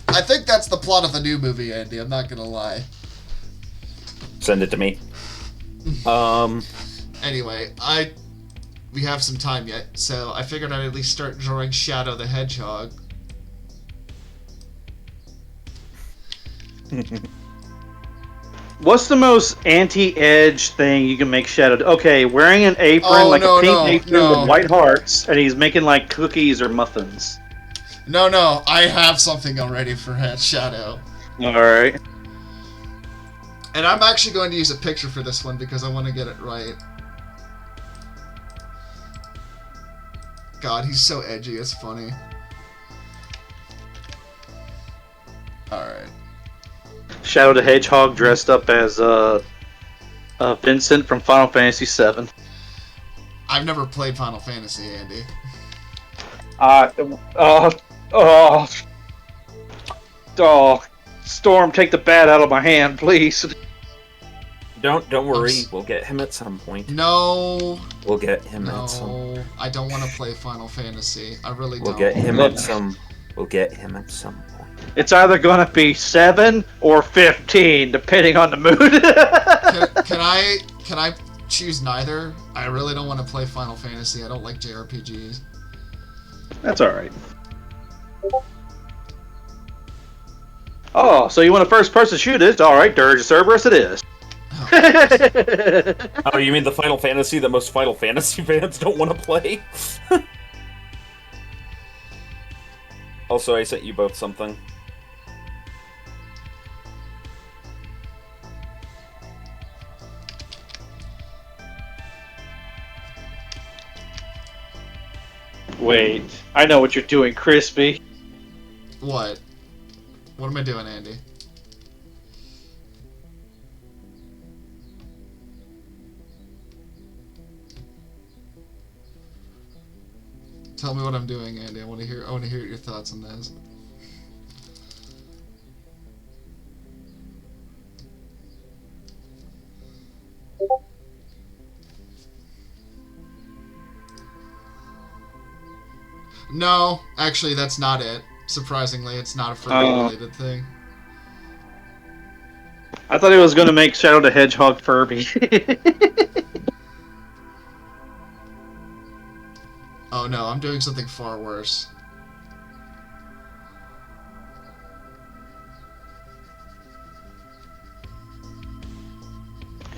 I think that's the plot of the new movie, Andy. I'm not gonna lie. Send it to me. Anyway, we have some time yet, so I figured I'd at least start drawing Shadow the Hedgehog. What's the most anti-edge thing you can make Shadow do? Okay, wearing an apron, Oh, a no, pink no, apron no. with white hearts, and he's making like cookies or muffins. No, I have something already for Shadow. Alright. And I'm actually going to use a picture for this one because I want to get it right. God, he's so edgy, it's funny. Alright. Shadow the Hedgehog dressed up as Vincent from Final Fantasy VII. I've never played Final Fantasy, Andy. Storm, take the bat out of my hand, please. Don't worry. We'll get him at some point. No. We'll get him at some. No. I don't want to play Final Fantasy. I really We'll don't. get him at some. We'll get him at some point. It's either gonna be 7 or 15, depending on the mood. Can I choose neither? I really don't want to play Final Fantasy. I don't like JRPGs. That's alright. Oh, so you want a first-person shooter? Alright, Dirge Cerberus it is. Oh, you mean the Final Fantasy that most Final Fantasy fans don't want to play? Also, I sent you both something. Wait, I know what you're doing, Krispy. What? What am I doing, Andy? Tell me what I'm doing, Andy. I want to hear your thoughts on this. No, actually, that's not it. Surprisingly, it's not a Furby-related thing. I thought it was gonna make Shadow the Hedgehog Furby. Oh no, I'm doing something far worse.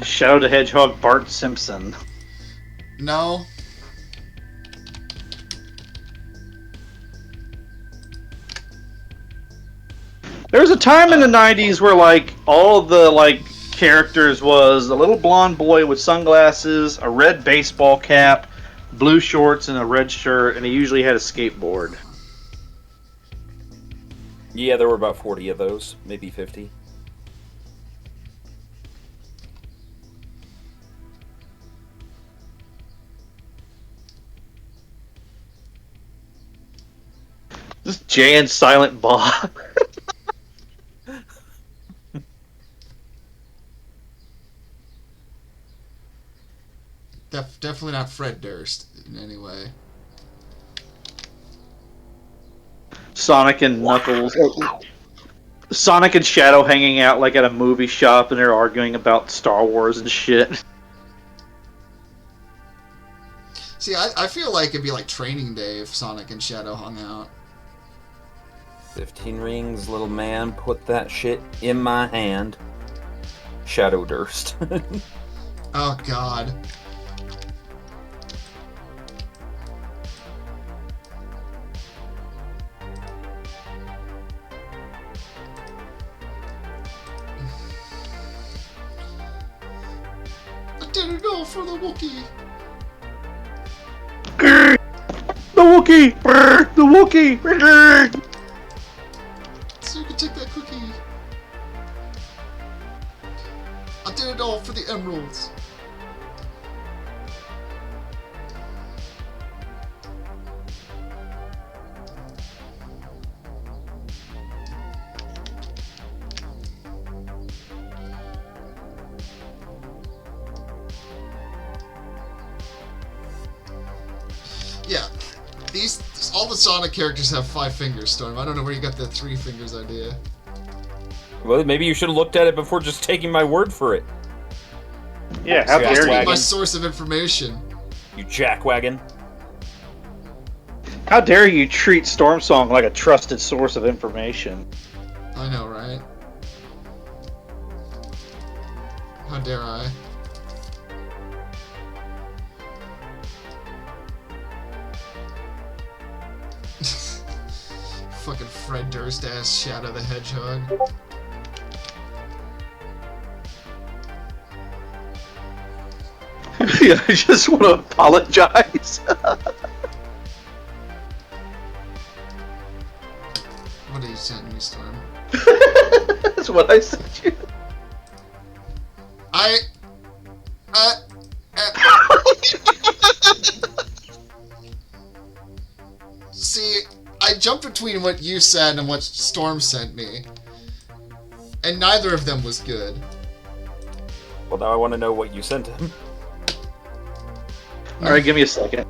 Shadow the Hedgehog Bart Simpson. No. There was a time in the 90s where all the characters was a little blonde boy with sunglasses, a red baseball cap, blue shorts, and a red shirt, and he usually had a skateboard. Yeah, there were about 40 of those, maybe 50. This Jay and Silent Bob. Definitely not Fred Durst in any way. Sonic and Knuckles. Sonic and Shadow hanging out like at a movie shop and they're arguing about Star Wars and shit. See, I feel like it'd be like Training Day if Sonic and Shadow hung out. 15 rings, little man, put that shit in my hand. Shadow Durst. Oh, God. I didn't know for the Wookiee. The Wookiee! The Wookiee! So you can take that cookie. I did it all for the emeralds. Yeah, all the Sonic characters have 5 fingers, Storm. I don't know where you got the 3 fingers idea. Well, maybe you should have looked at it before just taking my word for it. Yeah, how That's dare you? my source of information. You jackwagon. How dare you treat Stormsong like a trusted source of information? I know, right? How dare I? Fucking Fred Durst ass Shadow the Hedgehog. Yeah, I just want to apologize. What are you sending me, Storm? That's what I sent you. See, I jumped between what you said and what Storm sent me. And neither of them was good. Well, now I want to know what you sent him. Alright, give me a second.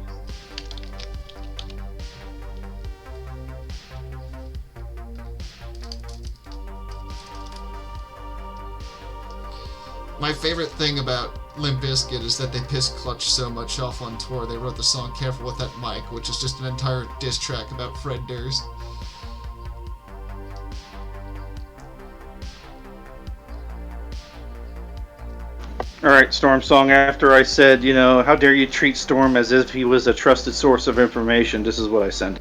My favorite thing about Limp Bizkit is that they pissed Clutch so much off on tour, they wrote the song Careful With That Mic, which is just an entire diss track about Fred Durst. Alright, Stormsong, after I said, you know, how dare you treat Storm as if he was a trusted source of information, this is what I sent.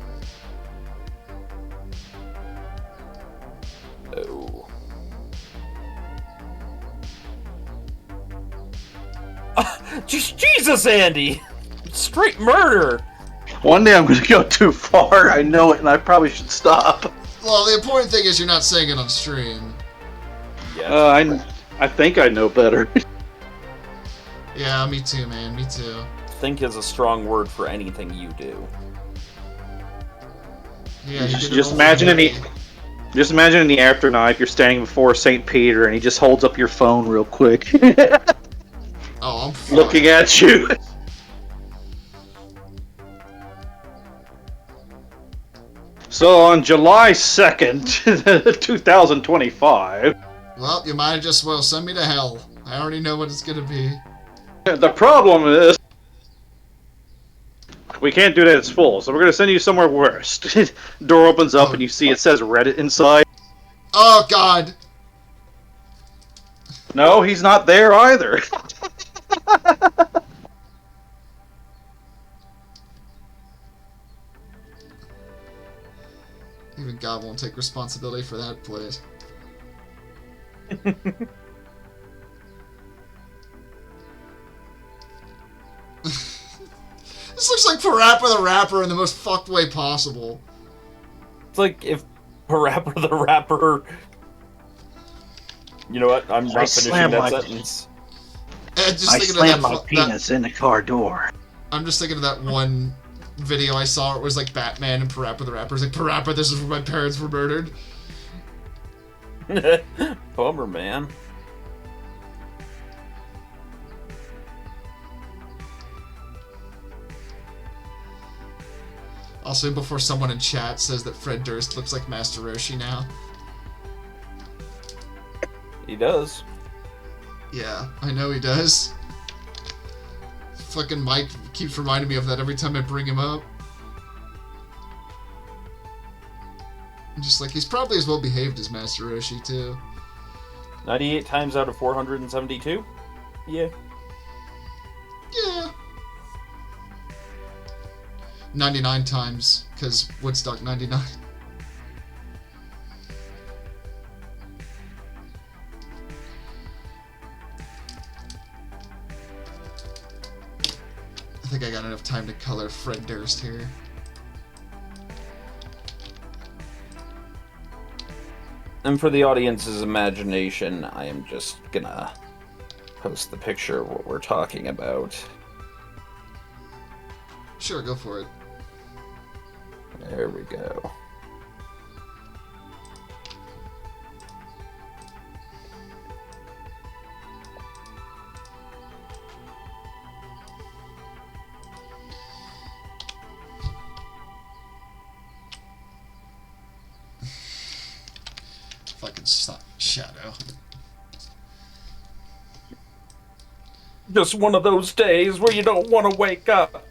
Oh. Jesus, Andy! Straight murder! One day I'm going to go too far, I know it, and I probably should stop. Well, the important thing is you're not saying it on stream. Yeah. I think I know better. Yeah, me too, man, me too. Think is a strong word for anything you do. Yeah, you did it Just all imagine for in the me. just imagine in the afternight you're standing before St. Peter and he just holds up your phone real quick, Oh, I'm fucked. looking at you. So on July 2nd, 2025, Well, you might just well send me to hell. I already know what it's gonna be. the problem is we can't do that, it's full, so we're going to send you somewhere worse. Door opens up and you see it says Reddit inside. Oh, God! No, he's not there either. Even God won't take responsibility for that place. This looks like Parappa the Rapper in the most fucked way possible. It's like if Parappa the Rapper... You know what? I'm not finishing slam that my- sentence. Just I thinking slammed of my that, penis in the car door. I'm just thinking of that one video I saw. It was like Batman and Parappa the Rapper. It's like, Parappa, this is where my parents were murdered. Bummer, man. Also, before someone in chat says that Fred Durst looks like Master Roshi now. He does. Yeah, I know he does. Fucking Mike keeps reminding me of that every time I bring him up. I'm just like, he's probably as well behaved as Master Roshi, too. 98 times out of 472? Yeah. Yeah. 99 times, because Woodstock 99. I think I got enough time to color Fred Durst here. And for the audience's imagination, I am just gonna post the picture of what we're talking about. Sure, go for it. There we go. Fucking Shadow. Just one of those days where you don't want to wake up.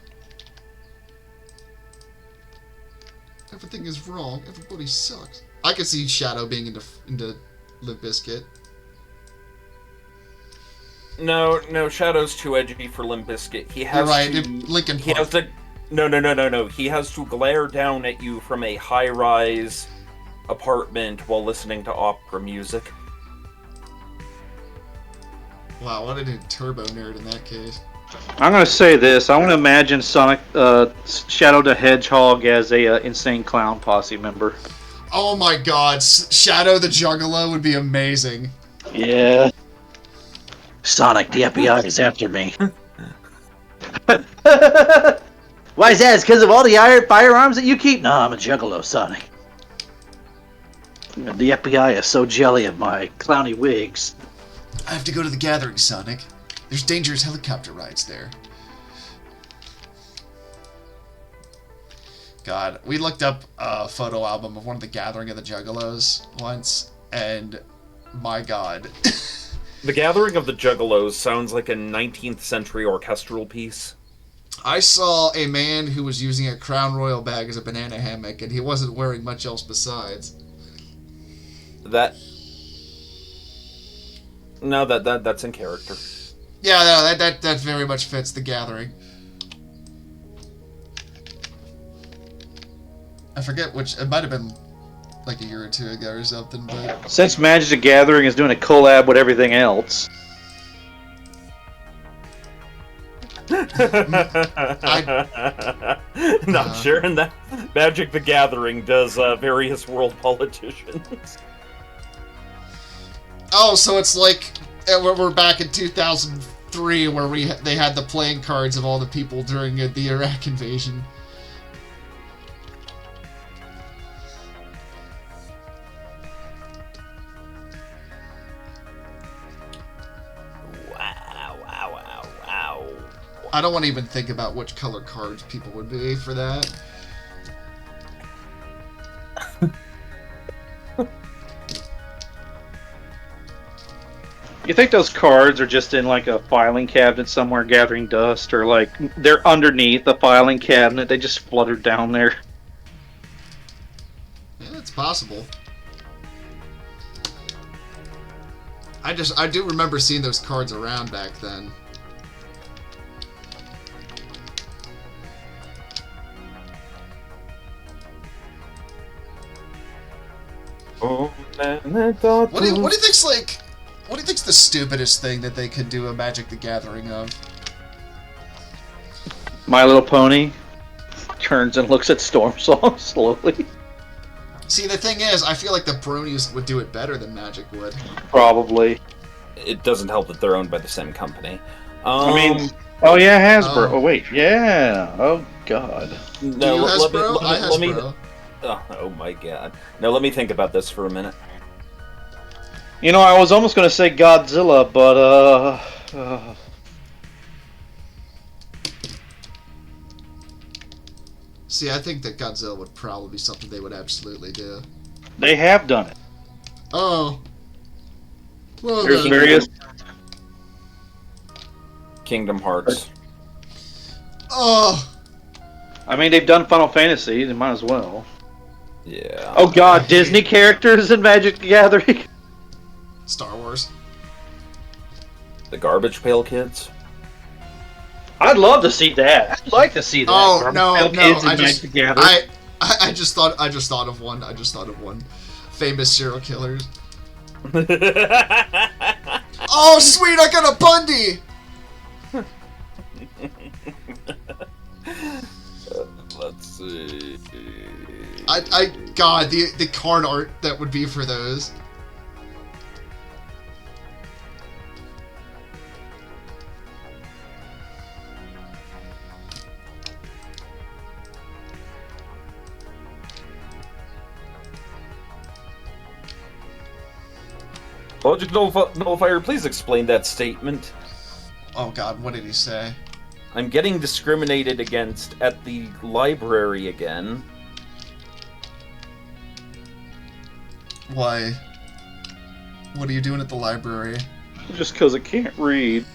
Everything is wrong. Everybody sucks. I could see Shadow being into Limp Bizkit. No, Shadow's too edgy for Limp Bizkit. He has You're right, to... Linkin He has Park. to... No. He has to glare down at you from a high-rise apartment while listening to opera music. Wow, what a turbo nerd in that case. I'm gonna say this. I want to imagine Sonic, Shadow the Hedgehog as a Insane Clown Posse member. Oh my god, Shadow the Juggalo would be amazing. Yeah. Sonic, the FBI is after me. Why is that? It's because of all the firearms that you keep? No, I'm a juggalo, Sonic. The FBI is so jelly of my clowny wigs. I have to go to the gathering, Sonic. There's dangerous helicopter rides there. God, we looked up a photo album of one of the Gathering of the Juggalos once, and my god. The Gathering of the Juggalos sounds like a 19th century orchestral piece. I saw a man who was using a Crown Royal bag as a banana hammock, and he wasn't wearing much else besides. That's in character. Yeah, no, that very much fits the Gathering. I forget which. It might have been like a year or two ago or something, but Since Magic the Gathering is doing a collab with everything else, Not sure, and that Magic the Gathering does various world politicians. oh, so it's like we're back in 2003 where they had the playing cards of all the people during the Iraq invasion. Wow. I don't want to even think about which color cards people would be for that. you think those cards are just in like a filing cabinet somewhere gathering dust, or like they're underneath the filing cabinet? They just fluttered down there. Yeah, it's possible. I do remember seeing those cards around back then. What do you think's like? What do you think's the stupidest thing that they could do a Magic the Gathering of? My Little Pony turns and looks at Storm Song slowly. See, the thing is, I feel like the Bronies would do it better than Magic would. Probably. It doesn't help that they're owned by the same company. I mean, Oh yeah, Hasbro. Oh. Oh wait, yeah. Oh god. Do No, you let me, Hasbro? I let me, Hasbro. oh my god. No, let me think about this for a minute. You know, I was almost gonna say Godzilla, but See, I think that Godzilla would probably be something they would absolutely do. they have done it. Oh. Well, There's then. various. Kingdom Hearts. Oh. I mean, they've done Final Fantasy. They might as well. Yeah. Oh god, Disney characters in Magic the Gathering. Star Wars. The Garbage Pail Kids. I'd love to see that. I'd like to see that. Oh Garbage no, Pail no! Kids in I just, Magic the Gathering. I just thought of one. I just thought of one. Famous serial killers. Oh sweet! I got a Bundy. Let's see. God, the card art that would be for those. Logic Nullifier, please explain that statement. Oh God, what did he say? I'm getting discriminated against at the library again. Why? What are you doing at the library? Just because I can't read.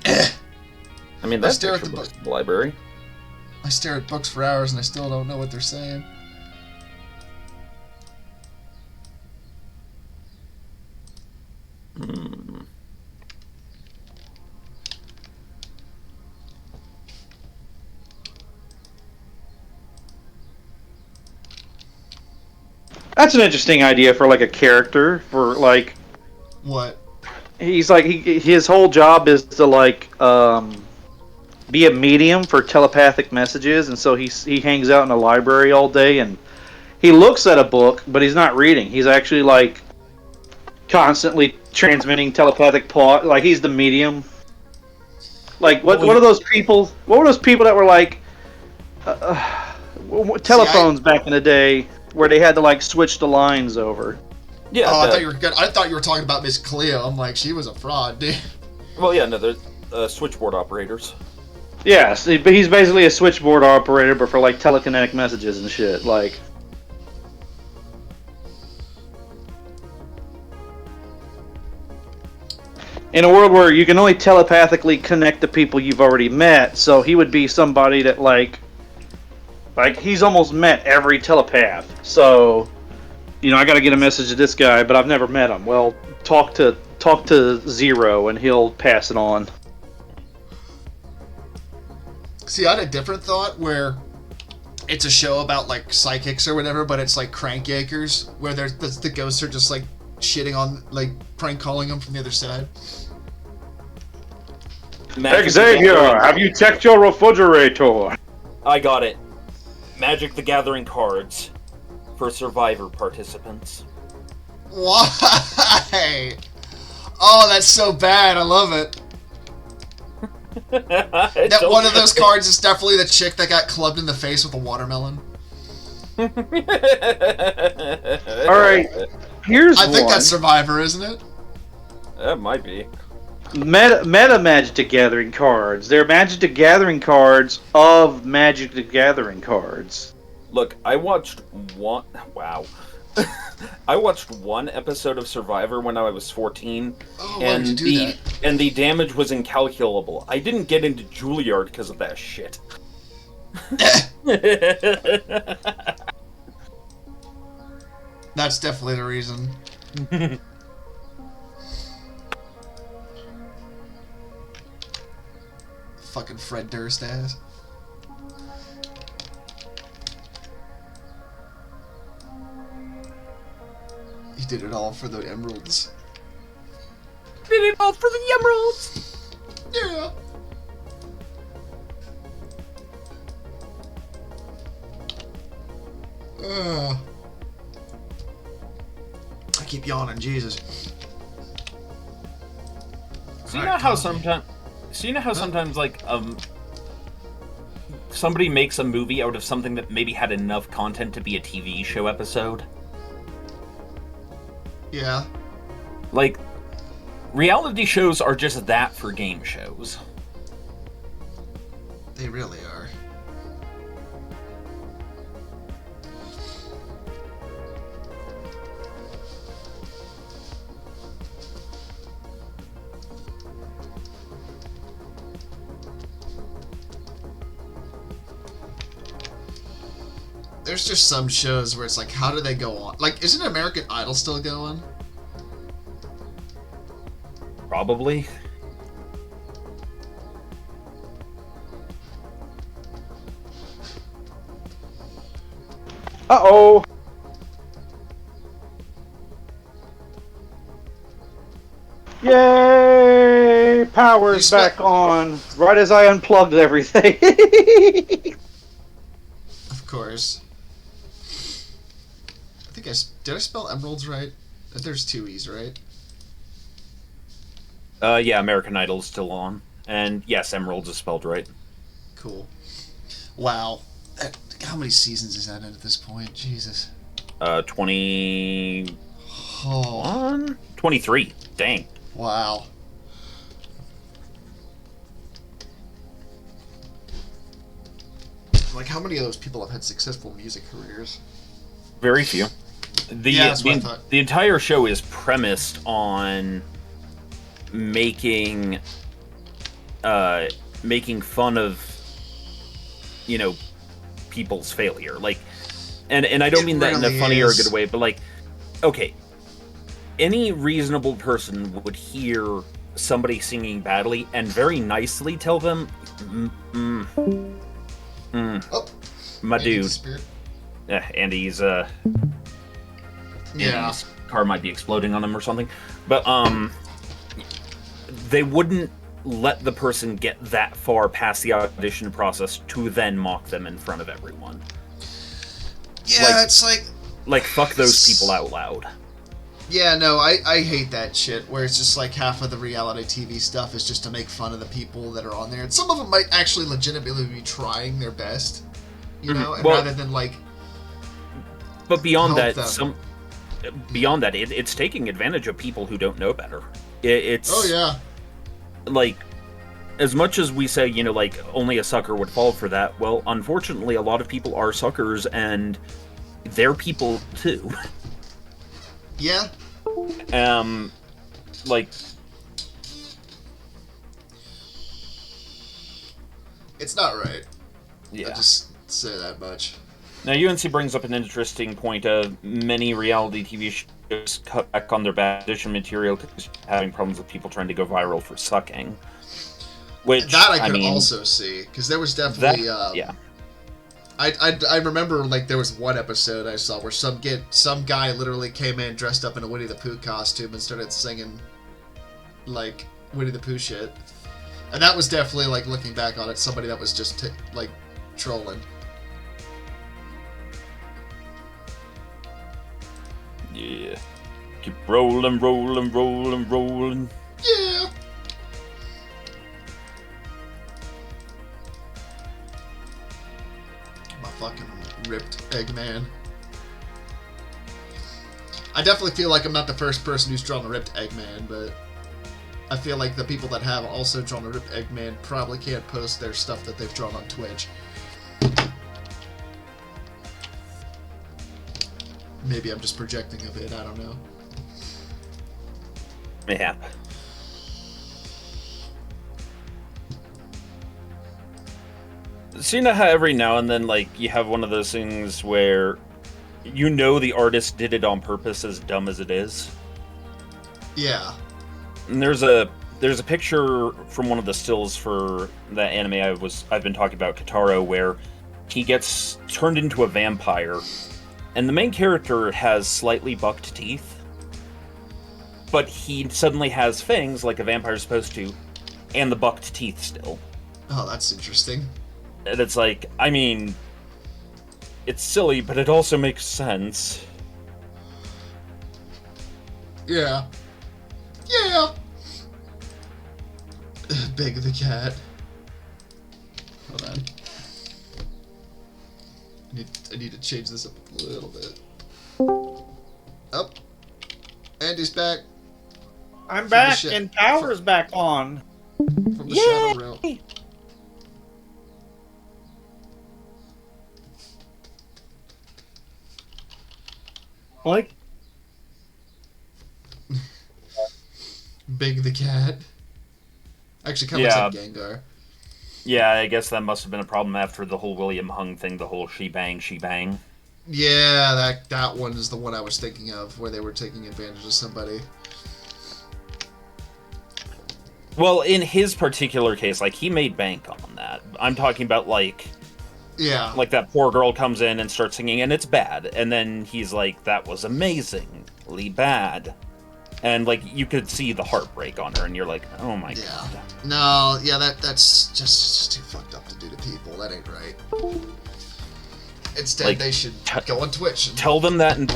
I mean, that's stare at picture the books in the library. I stare at books for hours and I still don't know what they're saying. Hmm. That's an interesting idea for like a character for like What? he's like his whole job is to like be a medium for telepathic messages, and so he hangs out in a library all day and he looks at a book, but he's not reading. He's actually like constantly transmitting telepathic plot. Like he's the medium. Like what are those people? What were those people that were like telephones back in the day where they had to like switch the lines over? Yeah. Oh, I thought you were good. I thought you were talking about Miss Cleo. I'm like, she was a fraud, dude. Well, yeah, no, they're switchboard operators. Yes, but he's basically a switchboard operator, but for like telekinetic messages and shit. Like, in a world where you can only telepathically connect to people you've already met, so he would be somebody that like he's almost met every telepath. So, you know, I got to get a message to this guy, but I've never met him. Well, talk to Zero, and he'll pass it on. See, I had a different thought where it's a show about like psychics or whatever, but it's like crankakers, where the ghosts are just like shitting on, like prank calling them from the other side. Xavier, have you checked your refrigerator? I got it. Magic the Gathering cards for Survivor participants. Why? Oh, that's so bad. I love it. That one of those cards is definitely the chick that got clubbed in the face with a watermelon. Alright, here's I think one. that's Survivor, isn't it? That might be. Meta Magic the Gathering cards. They're Magic the Gathering cards of Magic the Gathering cards. Look, I watched one. Wow. I watched one episode of Survivor when I was 14, Oh, why and would you do that? and the damage was incalculable. I didn't get into Juilliard because of that shit. That's definitely the reason. Fucking Fred Durst ass. He did it all for the emeralds. Did it all for the emeralds. Yeah. I keep yawning, Jesus. So you know how sometimes So you know how sometimes somebody makes a movie out of something that maybe had enough content to be a TV show episode? Yeah. Like, reality shows are just that for game shows. They really are. There's just some shows where it's like, how do they go on? Like, isn't American Idol still going? Probably. Uh-oh. Yay! Power's back on. Right as I unplugged everything. Of course. I think did I spell emeralds right? There's two E's, right? Yeah, American Idol's still on. And yes, Emeralds is spelled right. Cool. Wow. How many seasons is that in at this point? Jesus. 21? Oh. 23. Dang. Wow. Like, how many of those people have had successful music careers? Very few. That's what I thought. The entire show is premised on making fun of, people's failure. Like, and I don't mean that in a funny or a good way, but like, okay, any reasonable person would hear somebody singing badly and very nicely tell them, Oh, my dude. Spirit. Yeah, Andy's Yeah. Andy's car might be exploding on him or something. But they wouldn't let the person get that far past the audition process to then mock them in front of everyone. Yeah, it's like fuck those people out loud. Yeah, no, I hate that shit where it's just like half of the reality TV stuff is just to make fun of the people that are on there. And some of them might actually legitimately be trying their best, you know, and rather than like. But beyond that, them. It's taking advantage of people who don't know better. It's oh yeah. Like, as much as we say, like, only a sucker would fall for that, well, unfortunately, a lot of people are suckers, and they're people, too. Yeah. Like... It's not right. Yeah. I'll just say that much. Now, UNC brings up an interesting point. Many reality TV shows cut back on their bad audition material because having problems with people trying to go viral for sucking. Which that I could also see, because there was definitely yeah. I remember like there was one episode I saw where some guy literally came in dressed up in a Winnie the Pooh costume and started singing like Winnie the Pooh shit, and that was definitely, like, looking back on it, somebody that was just like trolling. Yeah. Keep rolling, rolling, rolling, rolling. Yeah. My fucking ripped Eggman. I definitely feel like I'm not the first person who's drawn a ripped Eggman, but I feel like the people that have also drawn a ripped Eggman probably can't post their stuff that they've drawn on Twitch. Maybe I'm just projecting a bit, I don't know. Yeah. So you know how every now and then, like, you have one of those things where the artist did it on purpose, as dumb as it is? Yeah. And there's a picture from one of the stills for that anime I've been talking about, Kataro, where he gets turned into a vampire, and the main character has slightly bucked teeth, but he suddenly has fangs like a vampire's supposed to, and the bucked teeth still. Oh, that's interesting. And it's like, I mean, it's silly, but it also makes sense. Yeah. Yeah. Big the cat. Hold on. I need to change this up a little bit. Up. Andy's back I'm the back, shit. and power's back on. from the Shadow Realm. Like, Big the cat. Actually, kind of Yeah. looks like Gengar. Yeah, I guess that must have been a problem after the whole William Hung thing, the whole she bang. Yeah, that one is the one I was thinking of, where they were taking advantage of somebody. Well, in his particular case, like, he made bank on that. I'm talking about, Yeah. like that poor girl comes in and starts singing, and it's bad. And then he's like, that was amazingly bad. And, like, you could see the heartbreak on her, and you're like, oh my Yeah. god. No, yeah, that's just too fucked up to do to people. That ain't right. Instead, Like, they should go on Twitch. And, Tell them that in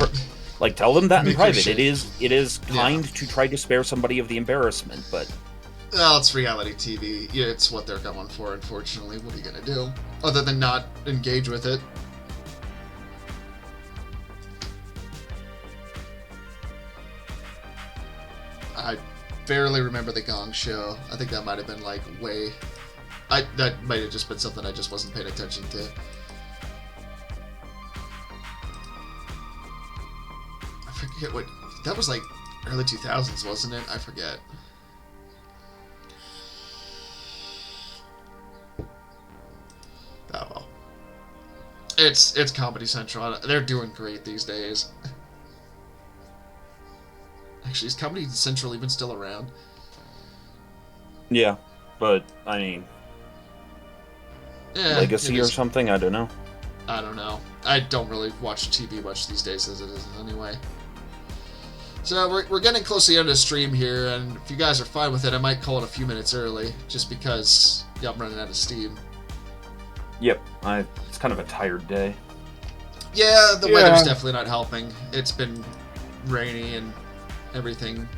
tell them that in Make private. their It is Yeah. kind to try to spare somebody of the embarrassment, but well, it's reality TV. Yeah, it's what they're going for, unfortunately. What are you gonna do? Other than not engage with it. I barely remember the Gong Show. I think that might have been like way. That might have just been something I just wasn't paying attention to. I forget what that was like. Early 2000s, wasn't it? I forget. Oh well. It's Comedy Central. They're doing great these days. Actually, is Comedy Central even still around? yeah. But I mean, Yeah, legacy it or is. something. I don't know. I don't know. I don't really watch TV much these days as it is anyway. So we're getting close to the end of the stream here, and if you guys are fine with it, I might call it a few minutes early, just because I'm running out of steam. Yep. It's kind of a tired day. Yeah, the Yeah. weather's definitely not helping. It's been rainy and everything.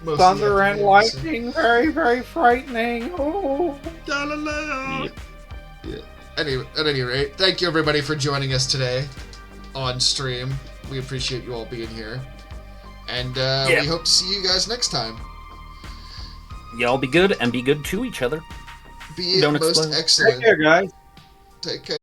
most of the thunder and afternoon, so- lightning, very, very frightening. Oh. Da-la-la. Yep. Yeah. Anyway, at any rate, thank you everybody for joining us today on stream. We appreciate you all being here. And we hope to see you guys next time. Y'all be good and be good to each other. Be Don't most explode. excellent. Take care, guys. Take care.